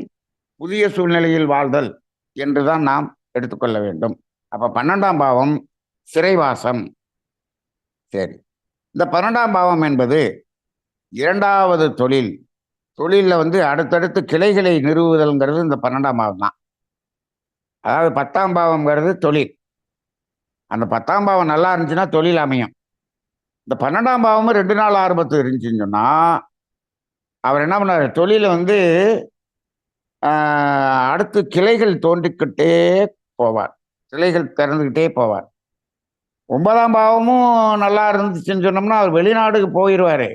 புதிய சூழ்நிலையில் வாழ்தல் என்றுதான் நாம் எடுத்துக்கொள்ள வேண்டும். அப்ப 12ஆம் பாவம் சிறைவாசம். சரி. இந்த 12ஆம் பாவம் என்பது 2வது தொழில். தொழில்ல வந்து அடுத்தடுத்து கிளைகளை நிறுவுதல்ங்கிறது இந்த 12ஆம் பாவம் தான். அதாவது 10ஆம் பாவம்ங்கிறது தொழில். அந்த 10ஆம் பாவம் நல்லா இருந்துச்சுன்னா தொழில் அமையும். இந்த 12ஆம் பாவமும் 2 4 6 10 இருந்துச்சுன்னு சொன்னா, அவர் என்ன பண்ணாரு? தொழில வந்து ஆ அடுத்து கிளைகள் தோன்றிக்கிட்டே போவார். கிளைகள் திறந்துகிட்டே போவார். 9ஆம் பாவமும் நல்லா இருந்துச்சுன்னு சொன்னோம்னா, அவர் வெளிநாடுக்கு போயிருவாரு.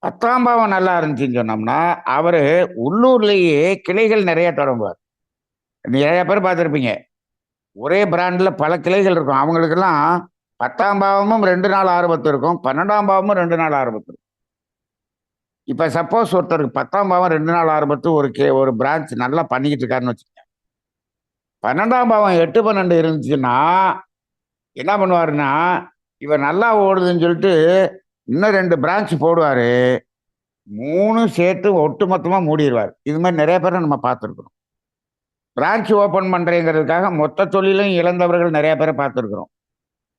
10ஆம் பாவம் நல்லா இருந்துச்சுன்னு சொன்னோம்னா, அவரு உள்ளூர்லயே கிளைகள் நெறைய தொடங்குவார். நெறைய பேர் பார்த்திருப்பீங்க. ஒரே பிராண்ட்ல பல கிளைகள் இருக்கும். அவங்களுக்கெல்லாம் 10ஆம் பாவமும் 2 4 6 10 இருக்கும். 12ஆம் பாவமும் 2 4 6 10 இருக்கும். இப்ப சப்போஸ் ஒருத்தருக்கு 10ஆம் பாவம் 2 4 6 10 ஒரு பிரான்ச் நல்லா பண்ணிக்கிட்டு இருக்காருன்னு வச்சுக்கங்க. 12ஆம் பாவம் 8 12 இருந்துச்சுன்னா, என்ன பண்ணுவாருன்னா, இவர் நல்லா ஓடுதுன்னு சொல்லிட்டு இன்னும் 2 பிரான்ச் போடுவாரு. 3ம் சேர்த்து ஒட்டுமொத்தமா மூடிருவாரு. இது மாரி நெறைய பேர நம்ம பார்த்துருக்கிறோம். பிரான்ச் ஓப்பன் பண்றேங்கிறதுக்காக மொத்த தொழிலையும் இழந்தவர்கள் நெறைய பேர பார்த்துருக்கிறோம்.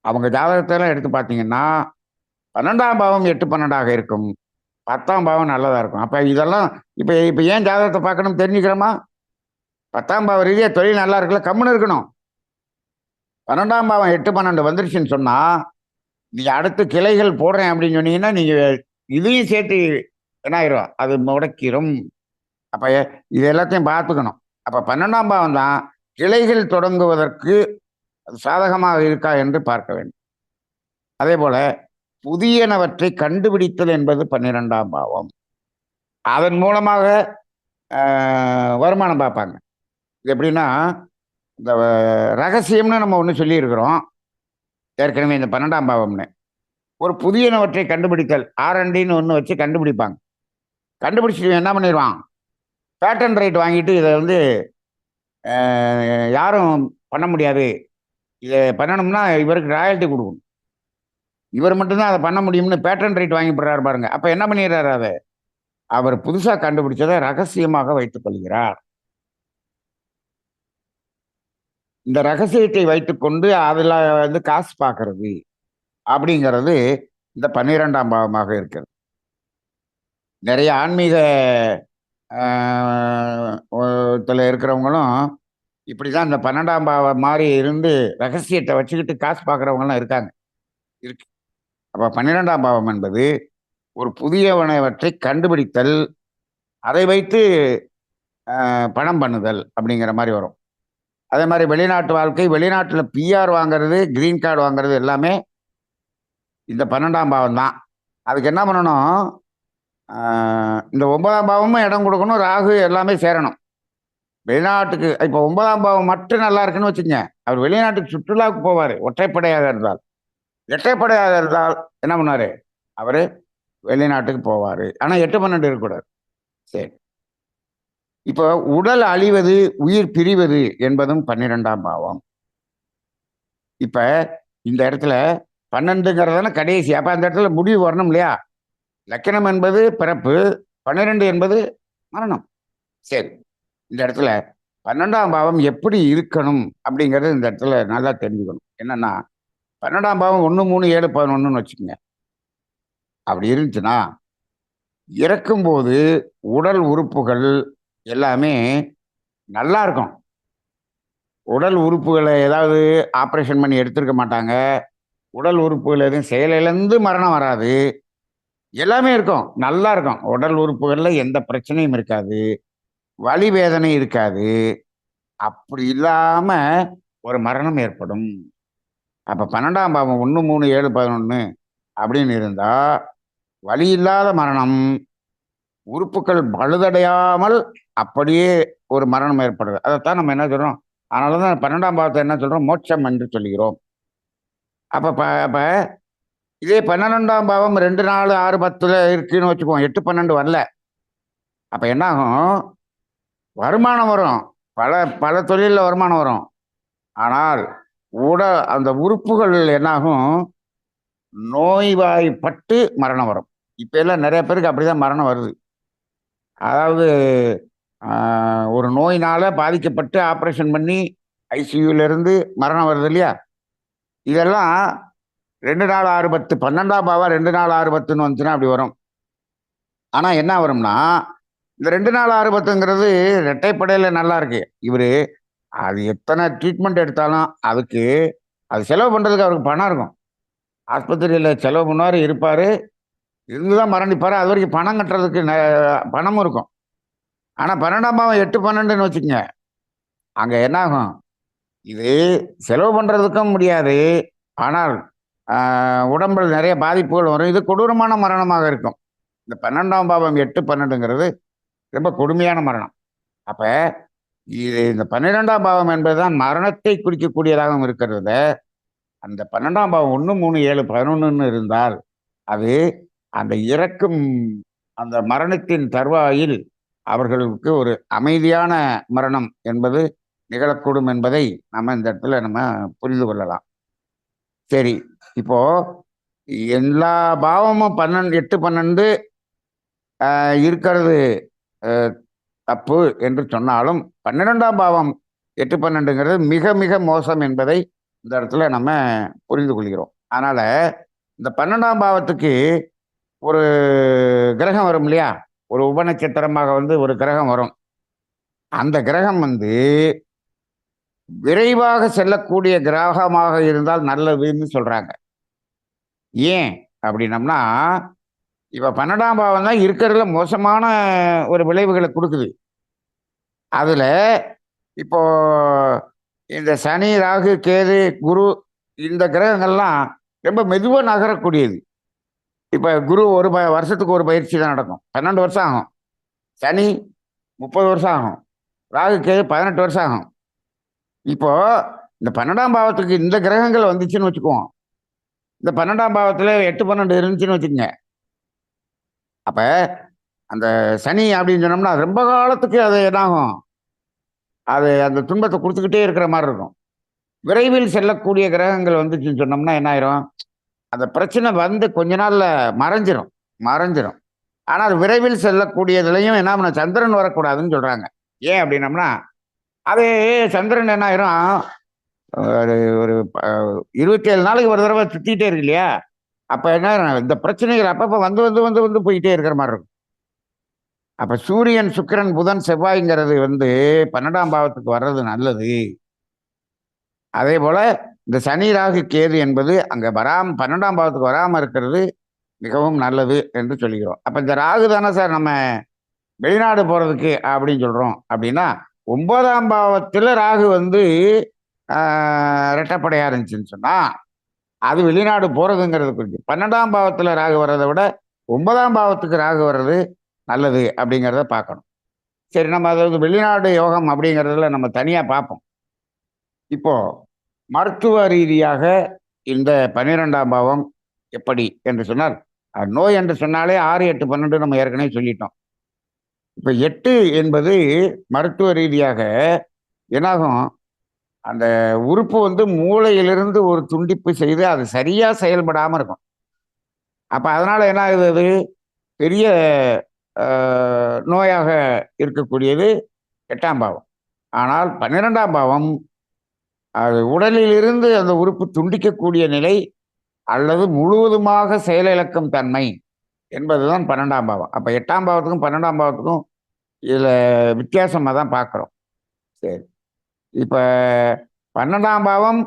அவங்க ஜாதகத்தெல்லாம் எடுத்து பார்த்தீங்கன்னா, 12ஆம் பாவம் 8, 12ஆக இருக்கும். 10ஆம் பாவம் நல்லதா இருக்கும். அப்ப இதெல்லாம் இப்ப இப்ப ஏன் ஜாதகத்த பார்க்கணும்னு தெரிஞ்சுக்கிறோமா? 10ஆம் பாவ ரீதியா தொழில் நல்லா இருக்குல்ல, கம்முனு இருக்கணும். 12ஆம் பாவம் 8, 12 வந்துருச்சுன்னு சொன்னா, நீங்க அடுத்து கிளைகள் போடுறேன் அப்படின்னு சொன்னீங்கன்னா, நீங்க இதையும் சேர்த்து என்ன ஆயிரும்? அது முடக்கிரும். அப்ப இது எல்லாத்தையும் பார்த்துக்கணும். அப்ப 12ஆம் பாவம் தான் கிளைகள் தொடங்குவதற்கு அது சாதகமாக இருக்கா என்று பார்க்க வேண்டும். அதேபோல புதியனவற்றை கண்டுபிடித்தல் என்பது 12ஆம் பாவம். அதன் மூலமாக அ வருமானம் பார்ப்பாங்க. இது எப்படின்னா, இந்த ரகசியம்னு நம்ம ஒண்ணு சொல்லியிருக்கிறோம். ஏற்கனவே இந்த 12ஆம் பாவம்னு. ஒரு புதியனவற்றை கண்டுபிடித்தல் R&Dன்னு ஒண்ணு வச்சு கண்டுபிடிப்பாங்க. கண்டுபிடிச்சுட்டு இவன் என்ன பண்ணிருவான்? பேட்டர்ன் ரைட் வாங்கிட்டு இத வந்து அ யாரும் பண்ண முடியாது. இத பண்ணணும்னா இவருக்கு ராயல்டி குடுக்கணும். இவர் மட்டும் தான் அத பண்ண முடியும்னு பேட்டர்ன் ரைட் வாங்கிப்புடுறாரு பாருங்க. அப்ப என்ன பண்ணிடுறாரு அத? அவர் புதுசா கண்டுபிடிச்சத ரகசியமாக வைத்துக் கொள்கிறார். இந்த ரகசியத்தை வைத்துக்கொண்டு அதுல வந்து காசு பார்க்கிறது அப்படிங்கிறது இந்த 12ஆம் பாவமாக இருக்கிறது. நெறைய ஆன்மீக அ ஒ த்துல இருக்கிறவங்களும் இப்படிதான் இந்த 12ஆம் பாவம் மாதிரி இருந்து ரகசியத்தை வச்சுக்கிட்டு காசு பார்க்குறவங்க எல்லாம் இருக்காங்க. இருக்கு. அப்ப 12ஆம் பாவம் என்பது ஒரு புதியவனவற்றை கண்டுபிடித்தல், அதை வைத்து பணம் பண்ணுதல் அப்படிங்கிற மாரி வரும். அதே மாரி வெளிநாட்டு வாழ்க்கை, வெளிநாட்டுல பிஆர் வாங்குறது, கிரீன் கார்டு வாங்குறது எல்லாமே இந்த 12ஆம் பாவம் தான். அதுக்கு என்ன பண்ணணும், அ இந்த 9ஆம் பாவமும் இடம் குடுக்கணும், ராகு எல்லாமே சேரணும். வெளிநாட்டுக்கு இப்ப 9ஆம் பாவம் மட்டும் நல்லா இருக்குன்னு வச்சுக்கங்க. அவர் வெளிநாட்டுக்கு சுற்றுலாவுக்கு போவாரு, ஒற்றைப்படையாக இருந்தால். இரட்டைப்படையாக இருந்தால் என்ன பண்ணுவாரு, அவரு வெளிநாட்டுக்கு போவாரு. ஆனா 8, 12 இருக்கக்கூடாது. சரி. இப்போ உடல் அழிவது, உயிர் பிரிவது என்பதும் 12ஆம் பாவம். இப்ப இந்த இடத்துல 12ங்கிறது கடைசி. அப்ப அந்த இடத்துல முடிவு வரணும் இல்லையா? லக்கினம் என்பது பிறப்பு, 12 என்பது மரணம். சரி. இந்த இடத்துல 12ஆம் பாவம் எப்படி இருக்கணும் அப்படிங்கிறது இந்த இடத்துல நல்லா தெரிஞ்சுக்கணும். என்னன்னா, 12ஆம் பாவம் 1, 3, 7, 11ன்னு வச்சுக்கங்க. அப்படி இருந்துச்சுன்னா, இறக்கும்போது உடல் உறுப்புகள் எல்லாமே நல்லா இருக்கும். உடல் உறுப்புகள ஏதாவது ஆப்பரேஷன் பண்ணி எடுத்திருக்க மாட்டாங்க. உடல் உறுப்புகள் எதுவும் செயலிழந்து மரணம் வராது. எல்லாமே இருக்கும். நல்லா இருக்கும். உடல் உறுப்புகள்ல எந்த பிரச்சனையும் இருக்காது. வலி வேதனை இருக்காது. அப்படி இல்லாம ஒரு மரணம் ஏற்படும். அப்ப 12ஆம் பாவம் 1, 3, 7, 11 அப்படின்னு இருந்தா, வலி இல்லாத மரணம், உறுப்புக்கள் பழுதடையாமல் அப்படியே ஒரு மரணம் ஏற்படுது. அதத்தான் நம்ம என்ன சொல்றோம்? அதனால தான் 12ஆம் பாவத்த என்ன சொல்றோம்? மோட்சம் என்று சொல்லுகிறோம். அப்ப இதே 12ஆம் பாவம் 2, 4, 6, 10ல இருக்குன்னு வச்சுக்குவோம். 8, 12 வரல. அப்ப என்ன ஆகும்? வருமானம் வரும். பல பல தொழில்ல வருமானம் வரும். ஆனால் அந்த உறுப்புகள் என்னாகும்? நோய்வாய்ப்பட்டு மரணம் வரும். இப்ப எல்லாம் நெறைய பேருக்கு அப்படிதான் மரணம் வருது. அதாவது அ ஒரு நோயினால பாதிக்கப்பட்டு ஆப்பரேஷன் பண்ணி ஐசியூல இருந்து மரணம் வருது இல்லையா? இதெல்லாம் 2, 4, 6, 10 12ஆம் பாவம் 2, 4, 6, 10ன்னு வந்துச்சுன்னா அப்படி வரும். ஆனா என்ன வரும்னா, இந்த 2 நாள் 6 10ங்கிறது இரட்டைப்படையில நல்லா இருக்கு. இவரு அது எத்தனை ட்ரீட்மெண்ட் எடுத்தாலும், அதுக்கு அது செலவு பண்றதுக்கு அவருக்கு பணம் இருக்கும். ஆஸ்பத்திரியில செலவு பண்ணுவாரு, இருப்பாரு. இருந்து தான் மரணிப்பாரு. அதுவரைக்கும் பணம் கட்டுறதுக்கு பணமும் இருக்கும். ஆனா 12ஆம் பாவம் 8, 12ன்னு வச்சுக்கங்க. அங்க என்ன ஆகும்? இது செலவு பண்றதுக்கும் முடியாது. ஆனால் ஆ உடம்பில் நெறைய பாதிப்புகள் வரும். இது கொடூரமான மரணமாக இருக்கும். இந்த 12ஆம் பாவம் 8, 12ங்கிறது ரொம்ப கொடுமையான மரணம். அப்ப இது இந்த 12ஆம் பாவம் என்பதுதான் மரணத்தை குறிக்கக்கூடியதாகவும் இருக்கிறத, அந்த 12ஆம் பாவம் 1, 3, 7, 11ன்னு இருந்தால், அது அந்த இறக்கும் அந்த மரணத்தின் தருவாயில் அவர்களுக்கு ஒரு அமைதியான மரணம் என்பது நிகழக்கூடும் என்பதை நம்ம இந்த இடத்துல நம்ம புரிந்து கொள்ளலாம். சரி, இப்போ எல்லா பாவமும் 12 8, 12 இருக்கிறது அ தப்பு என்று சொன்னாலும், 12ஆம் பாவம் 8, 12ங்கிறது மிக, மிக மோசம் என்பதை இந்த இடத்துல நம்ம புரிந்து கொள்கிறோம். அதனால இந்த 12ஆம் பாவத்துக்கு ஒரு கிரகம் வரும் இல்லையா? ஒரு உபநட்சத்திரமாக வந்து ஒரு கிரகம் வரும். அந்த கிரகம் வந்து விரைவாக செல்லக்கூடிய கிரகமாக இருந்தால் நல்லதுன்னு சொல்றாங்க. ஏன் அப்படின்னம்னா, இப்ப 12ஆம் பாவம் தான் இருக்கிறதுல மோசமான ஒரு விளைவுகள குடுக்குது. அதுல இப்போ இந்த சனி, ராகு, கேது, குரு இந்த கிரகங்கள்லாம் ரொம்ப மெதுவா நகரக்கூடியது. இப்ப குரு ஒரு வருஷத்துக்கு ஒரு பயிற்சி தான் நடக்கும். 12 வருஷம் ஆகும். சனி 30 வருஷம் ஆகும். ராகு, கேது 18 வருஷம் ஆகும். இப்போ இந்த 12ஆம் பாவத்துக்கு இந்த கிரகங்கள் வந்துச்சுன்னு வச்சுக்குவோம். இந்த 12ஆம் பாவத்துல 8, 12 இருந்துச்சுன்னு வச்சுக்கங்க. அப்ப அந்த சனி அப்படின்னு சொன்னோம்னா, ரொம்ப காலத்துக்கு அது என்னாகும்? அது அந்த துன்பத்த குடுத்துக்கிட்டே இருக்கிற மாரி இருக்கும். விரைவில் செல்லக்கூடிய கிரகங்கள் வந்துச்சுன்னு சொன்னோம்னா என்ன ஆயிரும்? அந்த பிரச்சனை வந்து கொஞ்ச நாள்ல மறைஞ்சிரும் மறைஞ்சிரும். ஆனா, அது விரைவில் செல்லக்கூடியதுலயும் என்ன பண்ணும்? சந்திரன் வரக்கூடாதுன்னு சொல்றாங்க. ஏன் அப்படின்னம்னா, அது சந்திரன் என்ன ஆயிரும்? ஒரு ஒரு ப 27 நாளைக்கு ஒரு தடவ சுத்திட்டே இருக்கு இல்லையா? அப்ப என்ன ஆயிரும்? இந்த பிரச்சனைகள் அப்பப்ப வந்து வந்து வந்து வந்து போயிட்டே இருக்கிற மாரி இருக்கும். அப்ப சூரியன், சுக்கிரன், புதன், செவ்வாய்ங்கிறது வந்து 12ஆம் பாவத்துக்கு வர்றது நல்லது. அதே போல இந்த சனி, ராகு, கேது என்பது அங்க 12ஆம் பாவத்துக்கு வராம இருக்கிறது மிகவும் நல்லது என்று சொல்கிறோம். அப்ப இந்த ராகு தானே சார் நம்ம வெளிநாடு போறதுக்கு அப்படின்னு சொல்றோம் அப்படின்னா, 9ஆம் பாவத்துல ராகு வந்து ரெட்டப்படையா இருந்துச்சுன்னு சொன்னா, அது வெளிநாடு போறதுங்கிறது குறித்து. 12ஆம் பாவத்துல ராகு வர்றதை விட 9ஆம் பாவத்துக்கு ராகு வர்றது நல்லது அப்படிங்கிறத பார்க்கணும். சரி, நம்ம அதாவது வெளிநாடு யோகம் அப்படிங்கிறதுல நம்ம தனியா பார்ப்போம். இப்போ மருத்துவ ரீதியாக இந்த 12ஆம் பாவம் எப்படி என்று சொன்னால், நோய் என்று சொன்னாலே 6, 8, 12 நம்ம ஏற்கனவே சொல்லிட்டோம். இப்ப 8 என்பது மருத்துவ ரீதியாக என்னாகும், அந்த உறுப்பு வந்து மூளையிலிருந்து ஒரு துண்டிப்பு செய்து அது சரியா செயல்படாம இருக்கும். அப்ப அதனால என்ன ஆகுது அது? பெரிய நோயாக இருக்கக்கூடியது 8ஆம் பாவம். ஆனால் 12ஆம் பாவம் அது உடலில் இருந்து அந்த உறுப்பு துண்டிக்கக்கூடிய நிலை அல்லது முழுவதுமாக செயலிழக்கும் தன்மை என்பதுதான் 12ஆம் பாவம். அப்ப 8ஆம் பாவத்துக்கும் 12ஆம் பாவத்துக்கும் இதுல வித்தியாசமா தான் பார்க்கிறோம். சரி. இப்ப 12ஆம் பாவம்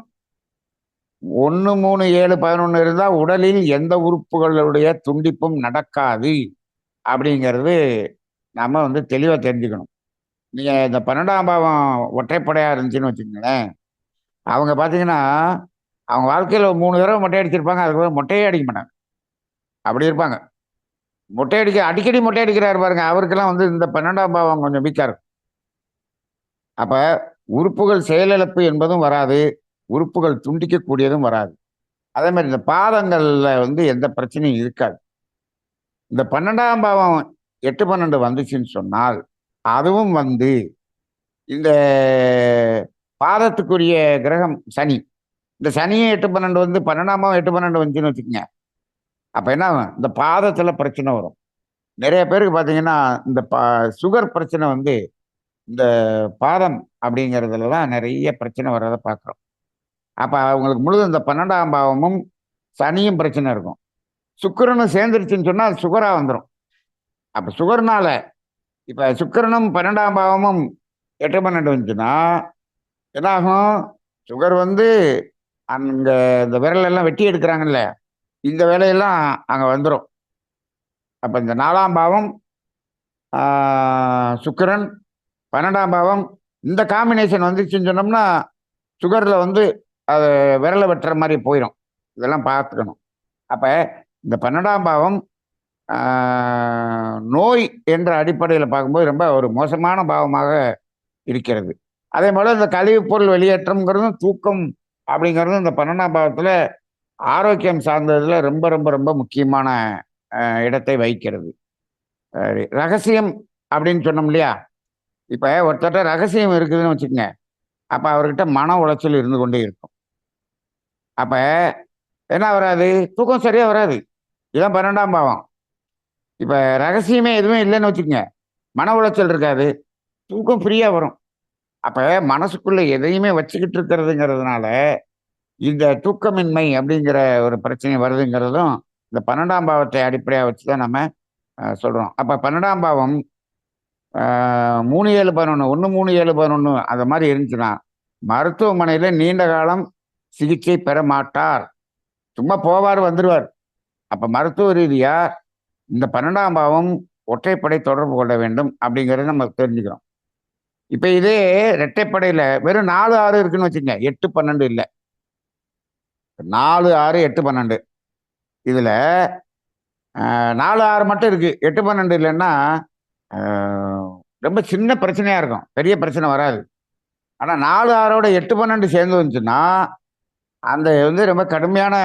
1, 3, 7, 11 இருந்தா உடலில் எந்த உறுப்புகளுடைய துண்டிப்பும் நடக்காது அப்படிங்கிறது நாம வந்து தெளிவா தெரிஞ்சுக்கணும். நீங்க இந்த 12ஆம் பாவம் ஒற்றைப்படையா இருந்துச்சுன்னு வச்சுக்கங்களேன், அவங்க பார்த்தீங்கன்னா, அவங்க வாழ்க்கையில 3 தடவ மொட்டை அடிச்சிருப்பாங்க. அதுக்கப்புறம் மொட்டையே அடிக்க மாட்டாங்க. அப்படி இருப்பாங்க. அடிக்கடி மொட்டை அடிக்கிறாரு பாருங்க, அவருக்கெல்லாம் வந்து இந்த 12ஆம் பாவம் கொஞ்சம் வீக்கா இருக்கும். அப்ப உறுப்புகள் செயலிழப்பு என்பதும் வராது. உறுப்புகள் துண்டிக்கக்கூடியதும் வராது. அதே மாரி இந்த பாதங்கள்ல வந்து எந்த பிரச்சனையும் இருக்காது. இந்த 12ஆம் பாவம் 8, 12 வந்துச்சுன்னு சொன்னால், அதுவும் வந்து இந்த பாதத்துக்குரிய கிரகம் சனி. இந்த சனியும் 8, 12 வந்து 12ஆம் பாவம் 8, 12 வந்துச்சுன்னு வச்சுக்கங்க. அப்ப என்ன ஆகும்? இந்த பாதத்துல பிரச்சனை வரும். நெறைய பேருக்கு பார்த்தீங்கன்னா, இந்த சுகர் பிரச்சனை வந்து இந்த பாதம் அப்படிங்கிறதுல தான் நெறைய பிரச்சனை வர்றத பார்க்குறோம். அப்ப அவங்களுக்கு முழுதும் இந்த 12ஆம் பாவமும், சனியும் பிரச்சனை இருக்கும். சுக்கிரனும் சேர்ந்துருச்சுன்னு சொன்னா, அது சுகரா வந்துரும். அப்ப சுகர்னால இப்ப சுக்கிரனும் 12ஆம் பாவமும் 8, 12 வந்துச்சுன்னா, என்னாகும்? சுகர் வந்து அங்க இந்த விரல் எல்லாம் வெட்டி எடுக்குறாங்கல்ல, இந்த வேலையெல்லாம் அங்க வந்துரும். அப்ப இந்த 4ஆம் பாவம், ஆ சுக்கிரன், 12ஆம் பாவம் இந்த காம்பினேஷன் வந்துருச்சுன்னு சொன்னோம்னா, சுகர்ல வந்து அது விரல வெட்டுற மாரி போயிரும். இதெல்லாம் பார்த்துக்கணும். அப்ப இந்த 12ஆம் பாவம் ஆ நோய் என்ற அடிப்படையில பார்க்கும்போது ரொம்ப ஒரு மோசமான பாவமாக இருக்கிறது. அதேபோல இந்த கழிவுப் பொருள் வெளியேற்றம்ங்கிறதும், தூக்கம் அப்படிங்கிறதும் இந்த 12ஆம் பாவத்துல ஆரோக்கியம் சார்ந்ததுல ரொம்ப ரொம்ப ரொம்ப முக்கியமான இடத்தை வகிக்கிறது. ரகசியம் அப்படின்னு சொன்னோம் இல்லையா? இப்ப ஒருத்தர்ட்ட ரகசியம் இருக்குதுன்னு வச்சுக்கங்க. அப்ப அவர்கிட்ட மன உளைச்சல் இருந்து கொண்டே இருக்கும். அப்ப என்ன வராது? தூக்கம் சரியா வராது. இதான் 12ஆம் பாவம். இப்ப ரகசியமே எதுவுமே இல்லன்னு வச்சுக்கங்க. மன உளைச்சல் இருக்காது. தூக்கம் ஃப்ரீயா வரும். அப்ப மனசுக்குள்ள எதையுமே வச்சுக்கிட்டு இருக்கிறதுங்கிறதுனால, இந்த தூக்கமின்மை அப்படிங்கிற ஒரு பிரச்சனை வருதுங்கிறதும், இந்த 12ஆம் பாவத்தை அடிப்படையா வச்சு தான் நம்ம சொல்றோம். அப்ப 12ஆம் பாவம் 3, 7, 11 1, 3, 7, 11 அந்த மாரி இருந்துச்சுன்னா, மருத்துவமனையில நீண்ட காலம் சிகிச்சை பெற மாட்டார். சும்மா போவாரு, வந்துருவார். அப்ப மருத்துவ ரீதியா இந்த 12ஆம் பாவம் ஒற்றைப்படை தொடர்பு கொள்ள வேண்டும் அப்படிங்கிறத நம்ம தெரிஞ்சுக்கிறோம். இப்ப இதே இரட்டைப்படையில வெறும் 4, 6 இருக்குன்னு வச்சுக்கங்க. 8, 12 இல்ல. 4, 6, 8, 12 இதுல 4, 6 மட்டும் இருக்கு. 8, 12 இல்லன்னா, அ ரொம்ப சின்ன பிரச்சனையா இருக்கும். பெரிய பிரச்சனை வராது. ஆனா 4, 6ஓட 8, 12 சேர்ந்து வந்துச்சுன்னா, அந்த வந்து ரொம்ப கடுமையான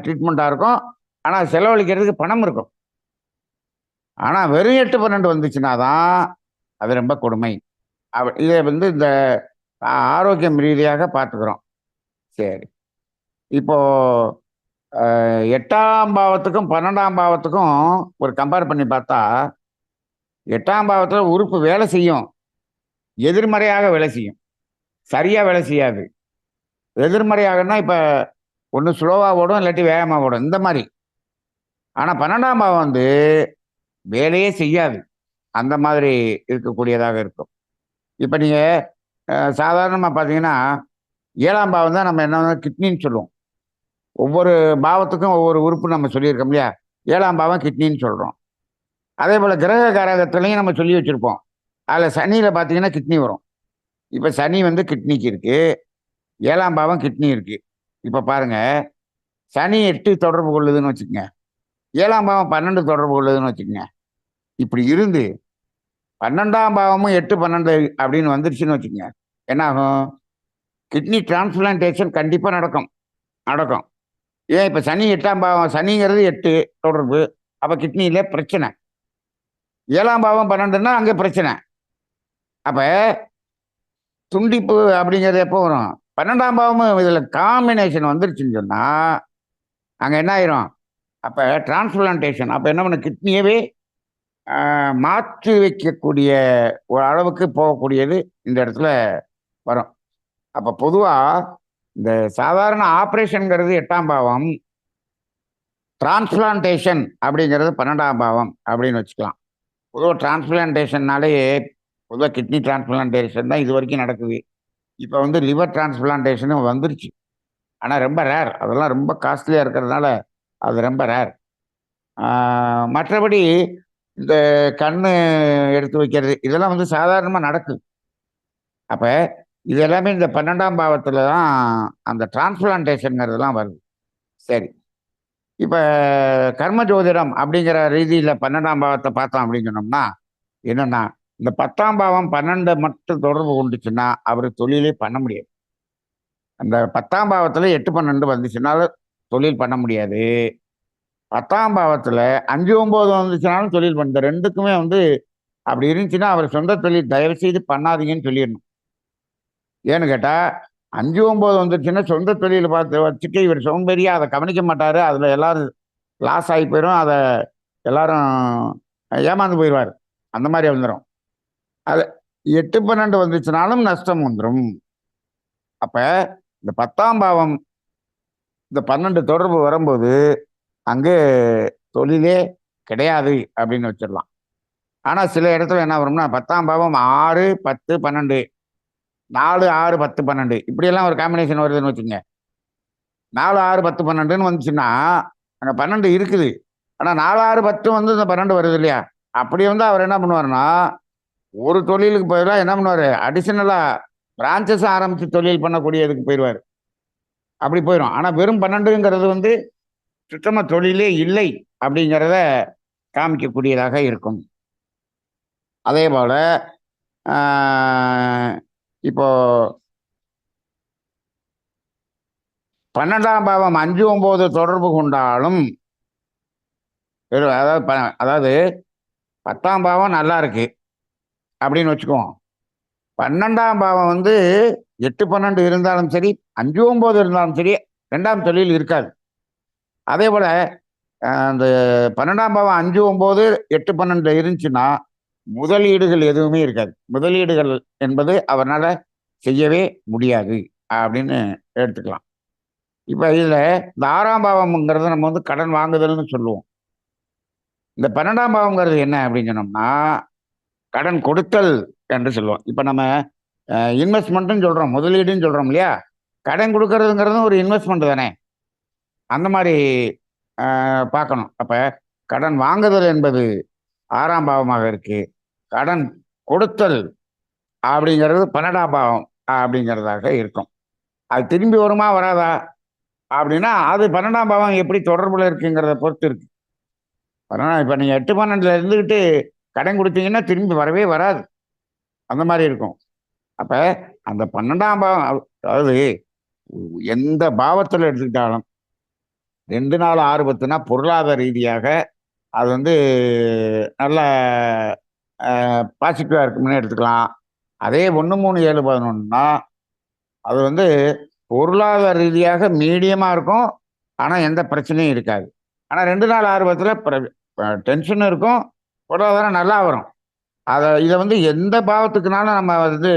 ட்ரீட்மெண்ட்டா இருக்கும். ஆனா செலவழிக்கிறதுக்கு பணம் இருக்கும். ஆனா வெறும் 8, 12 வந்துச்சுன்னா தான், அது ரொம்ப கொடுமை. இத வந்து இந்த ஆரோக்கியம் ரீதியாக பார்த்துக்கிறோம். சரி. இப்போ 8ஆம் பாவத்துக்கும், 12ஆம் பாவத்துக்கும் ஒரு கம்பேர் பண்ணி பார்த்தா, 8ஆம் பாவத்துல உறுப்பு வேலை செய்யும். எதிர்மறையாக வேலை செய்யும். சரியா வேலை செய்யாது. எதிர்மறையாகன்னா, இப்ப ஒண்ணு ஸ்லோவா ஓடும், இல்லாட்டி வேகமா ஓடும். இந்த மாரி. ஆனா 12ஆம் பாவம் வந்து வேலையே செய்யாது. அந்த மாதிரி இருக்கக்கூடியதாக இருக்கும். இப்போ நீங்கள் சாதாரணமாக பார்த்தீங்கன்னா 7ஆம் பாவம் தான் நம்ம என்ன கிட்னின்னு சொல்லுவோம். ஒவ்வொரு பாவத்துக்கும் ஒவ்வொரு உறுப்பு நம்ம சொல்லியிருக்கோம் இல்லையா? 7ஆம் பாவம் கிட்னின்னு சொல்கிறோம். அதே போல் கிரக காரகத்துலையும் நம்ம சொல்லி வச்சுருப்போம். அதில் சனியில் பார்த்தீங்கன்னா கிட்னி வரும். இப்போ சனி வந்து கிட்னிக்கு இருக்கு. 7ஆம் பாவம் கிட்னி இருக்கு. இப்போ பாருங்க, சனி 8 தொடர்பு கொள்ளுதுன்னு வச்சுக்கங்க. 7ஆம் பாவம் 12 தொடர்பு கொள்ளுதுன்னு வச்சுக்கங்க. இப்படி இருந்து 12ஆம் பாவமும் 8, 12 அப்படின்னு வந்துருச்சுன்னு வச்சுக்கங்க. என்ன ஆகும்? கிட்னி டிரான்ஸ்பிளான்டேஷன் கண்டிப்பா நடக்கும். நடக்கும். ஏன் இப்ப சனி 8ஆம் பாவம், சனிங்கிறது 8 தொடர்பு. அப்ப கிட்னியில பிரச்சனை. 7ஆம் பாவம் 12ன்னா அங்க பிரச்சனை. அப்ப துண்டிப்பு அப்படிங்கிறது எப்போ வரும்? 12ஆம் பாவமும் இதுல காம்பினேஷன் வந்துருச்சுன்னு சொன்னா, அங்க என்ன ஆயிரும்? அப்ப டிரான்ஸ்பிளான்டேஷன் அப்ப என்ன பண்ணும்? கிட்னியவே மாற்றி வைக்கக்கூடிய ஒரு அளவுக்கு போகக்கூடியது இந்த இடத்துல வரும். அப்ப பொதுவா இந்த சாதாரண ஆபரேஷன்ங்கிறது 8ஆம் பாவம், டிரான்ஸ்பிளான்டேஷன் அப்படிங்கிறது 12ஆம் பாவம் அப்படின்னு வச்சுக்கலாம். பொதுவாக டிரான்ஸ்பிளான்டேஷன்னாலே பொதுவாக கிட்னி டிரான்ஸ்பிளான்டேஷன் தான் இது வரைக்கும் நடக்குது. இப்போ வந்து லிவர் டிரான்ஸ்பிளான்டேஷனும் வந்துருச்சு. ஆனால் ரொம்ப ரேர். அதெல்லாம் ரொம்ப காஸ்ட்லியாக இருக்கிறதுனால அது ரொம்ப ரேர். மற்றபடி இந்த கண்ணு எடுத்து வைக்கிறது இதெல்லாம் வந்து சாதாரணமாக நடக்குது. அப்ப இது எல்லாமே இந்த 12ஆம் பாவத்துல தான் அந்த டிரான்ஸ்பிளான்டேஷன்ங்கிறதெல்லாம் வருது. சரி. இப்ப கர்ம ஜோதிடம் அப்படிங்கிற ரீதியில 12ஆம் பாவத்தை பார்த்தோம் அப்படின்னு சொன்னோம்னா, என்னன்னா, இந்த 10ஆம் பாவம் 12 மட்டும் தொடர்பு கொண்டுச்சுன்னா, அவரு தொழிலே பண்ண முடியாது. அந்த 10ஆம் பாவத்துல 8, 12 வந்துச்சுனாலும் தொழில் பண்ண முடியாது. 10ஆம் பாவத்துல 5, 9 வந்துச்சுனாலும் தொழில் பண்ண இந்த 2க்குமே வந்து அப்படி இருந்துச்சுன்னா, அவர் சொந்த தொழில் தயவு செய்து பண்ணாதீங்கன்னு சொல்லிடணும். ஏன்னு கேட்டா, 5, 9 வந்துருச்சுன்னா சொந்த தொழில பார்த்து வச்சுட்டு இவர் சோம்பேறியா அத கவனிக்க மாட்டாரு. அதுல எல்லாரும் லாஸ் ஆகி போயிரும். அத எல்லாரும் ஏமாந்து போயிருவாரு. அந்த மாரி வந்துரும். அது 8, 12 வந்துச்சுனாலும் நஷ்டம் வந்துரும். அப்ப இந்த 10ஆம் பாவம் இந்த 12 தொடர்பு வரும்போது, அங்கே தொழிலே கிடையாது அப்படின்னு வச்சிடலாம். ஆனா சில இடத்துல என்ன வரும்னா 10ஆம் பாவம் 6, 10, 12 4, 6, 10, 12 இப்படியெல்லாம் ஒரு காம்பினேஷன் வருதுன்னு வச்சுக்கங்க. 4, 6, 10, 12ன்னு வந்துச்சுன்னா, அங்க 12 இருக்குது. ஆனா 4, 6, 10 வந்து இந்த 12 வருது இல்லையா? அப்படி வந்து அவர் என்ன பண்ணுவாருன்னா, ஒரு தொழிலுக்கு பதிலா என்ன பண்ணுவாரு, அடிஷனலா பிரான்சஸ் ஆரம்பிச்சு தொழில் பண்ணக்கூடியதுக்கு போயிருவாரு. அப்படி போயிரும். ஆனா வெறும் 12ங்கிறது வந்து சுத்தமா தொழிலே இல்லை அப்படிங்கிறத காமிக்கக்கூடியதாக இருக்கும். அதேபோல ஆ இப்போ 12ஆம் பாவம் 5, 9 தொடர்பு கொண்டாலும் அதாவது அதாவது 10ஆம் பாவம் நல்லா இருக்கு அப்படின்னு வச்சுக்குவோம். 12ஆம் பாவம் வந்து 8, 12 இருந்தாலும் சரி, 5, 9 இருந்தாலும் சரி, 2ஆம் தொழில் இருக்காது. அதே போல அந்த 12ஆம் பாவம் 5, 9, 8, 12 இருந்துச்சுன்னா, முதலீடுகள் எதுவுமே இருக்காது. முதலீடுகள் என்பது அவர்னால செய்யவே முடியாது அப்படின்னு எடுத்துக்கலாம். இப்ப இதுல இந்த 6ஆம் பாவம்ங்கிறத நம்ம வந்து கடன் வாங்குதல்னு சொல்லுவோம். இந்த 12ஆம் பாவம்ங்கிறது என்ன அப்படின்னு சொன்னோம்னா, கடன் கொடுத்தல் என்று சொல்லுவோம். இப்ப நம்ம இன்வெஸ்ட்மெண்ட்ன்னு சொல்றோம். முதலீடுன்னு சொல்றோம் இல்லையா? கடன் குடுக்கறதுங்கிறதும் ஒரு இன்வெஸ்ட்மெண்ட் தானே! அந்த மாரி பார்க்கணும். அப்ப கடன் வாங்குதல் என்பது 6ஆம் பாவமாக இருக்கு. கடன் கொடுத்தல் அப்படிங்கிறது 12ஆம் பாவம் அப்படிங்கிறதாக இருக்கும். அது திரும்பி வருமா? வராதா? அப்படின்னா, அது 12ஆம் பாவம் எப்படி தொடர்புல இருக்குங்கிறத பொறுத்து இருக்கு. இப்ப நீங்க 8, 12ல இருந்துகிட்டு கடன் குடுத்தீங்கன்னா, திரும்பி வரவே வராது. அந்த மாரி இருக்கும். அப்ப அந்த 12ஆம் பாவம் அதாவது எந்த பாவத்துல எடுத்துக்கிட்டாலும் 2, 4, 6, 10ன்னா பொருளாதார ரீதியாக அது வந்து நல்ல பாசிட்டிவா இருக்கும்னு எடுத்துக்கலாம். அதே 1, 3, 7, 11ன்னா அது வந்து பொருளாதார ரீதியாக மீடியமா இருக்கும். ஆனா எந்த பிரச்சனையும் இருக்காது. ஆனா 2, 4, 6, 10ல டென்ஷனும் இருக்கும். பொருளாதாரம் நல்லா வரும். இத வந்து எந்த பாவத்துக்குனாலும் நம்ம வந்து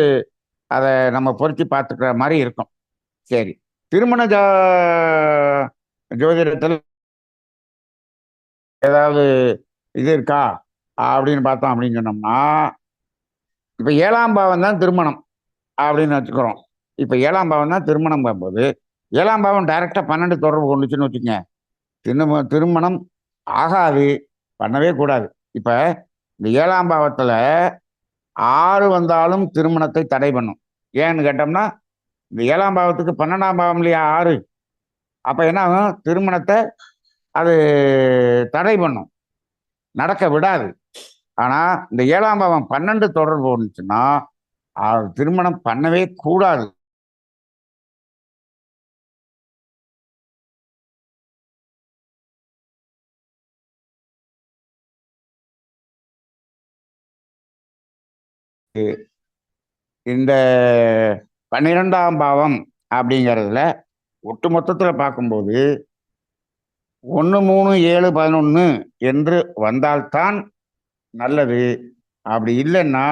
அத நம்ம பொருத்தி பார்த்துக்கிற மாரி இருக்கும். சரி. திருமண ஜோதிடத்துல ஏதாவது இது இருக்கா? அப்படின்னு பார்த்தோம் அப்படின்னு சொன்னோம்னா, இப்ப 7ஆம் பாவம் தான் திருமணம் அப்படின்னு வச்சுக்கிறோம். இப்ப 7ஆம் பாவம் தான் திருமணம் போது 7ஆம் பாவம் டைரக்டா 12 தொடர்பு கொண்டுச்சுன்னு வச்சுக்கங்க. திருமணம் ஆகாது. பண்ணவே கூடாது. இப்ப இந்த 7ஆம் பாவத்துல 6 வந்தாலும் திருமணத்தை தடை பண்ணும். ஏன்னு கேட்டோம்னா, இந்த 7ஆம் பாவத்துக்கு 12ஆம் பாவம் இல்லையா 6. அப்ப என்ன ஆகும்? திருமணத்த அது தடை பண்ணும். நடக்க விடாது. ஆனா, இந்த 7ஆம் பாவம் 12 தொடர்பு கொண்டுச்சுன்னா, திருமணம் பண்ணவே கூடாது. இந்த 12ஆம் பாவம் அப்படிங்கிறதுல ஒட்டு மொத்தத்துல பார்க்கும்போது 1, 3, 7, 11 என்று வந்தால்தான் நல்லது. அப்படி இல்லைன்னா,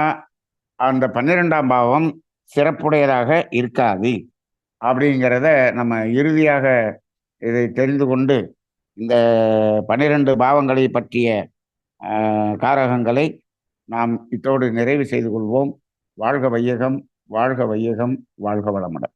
அந்த 12ஆம் பாவம் சிறப்புடையதாக இருக்காது. அப்படிங்கிறத நம்ம இறுதியாக இதை தெரிந்து கொண்டு, இந்த 12 பாவங்களை பற்றிய காரகங்களை நாம் இத்தோடு நிறைவு செய்து கொள்வோம். வாழ்க வையகம், வாழ்க வையகம், வாழ்க வளமுடன்.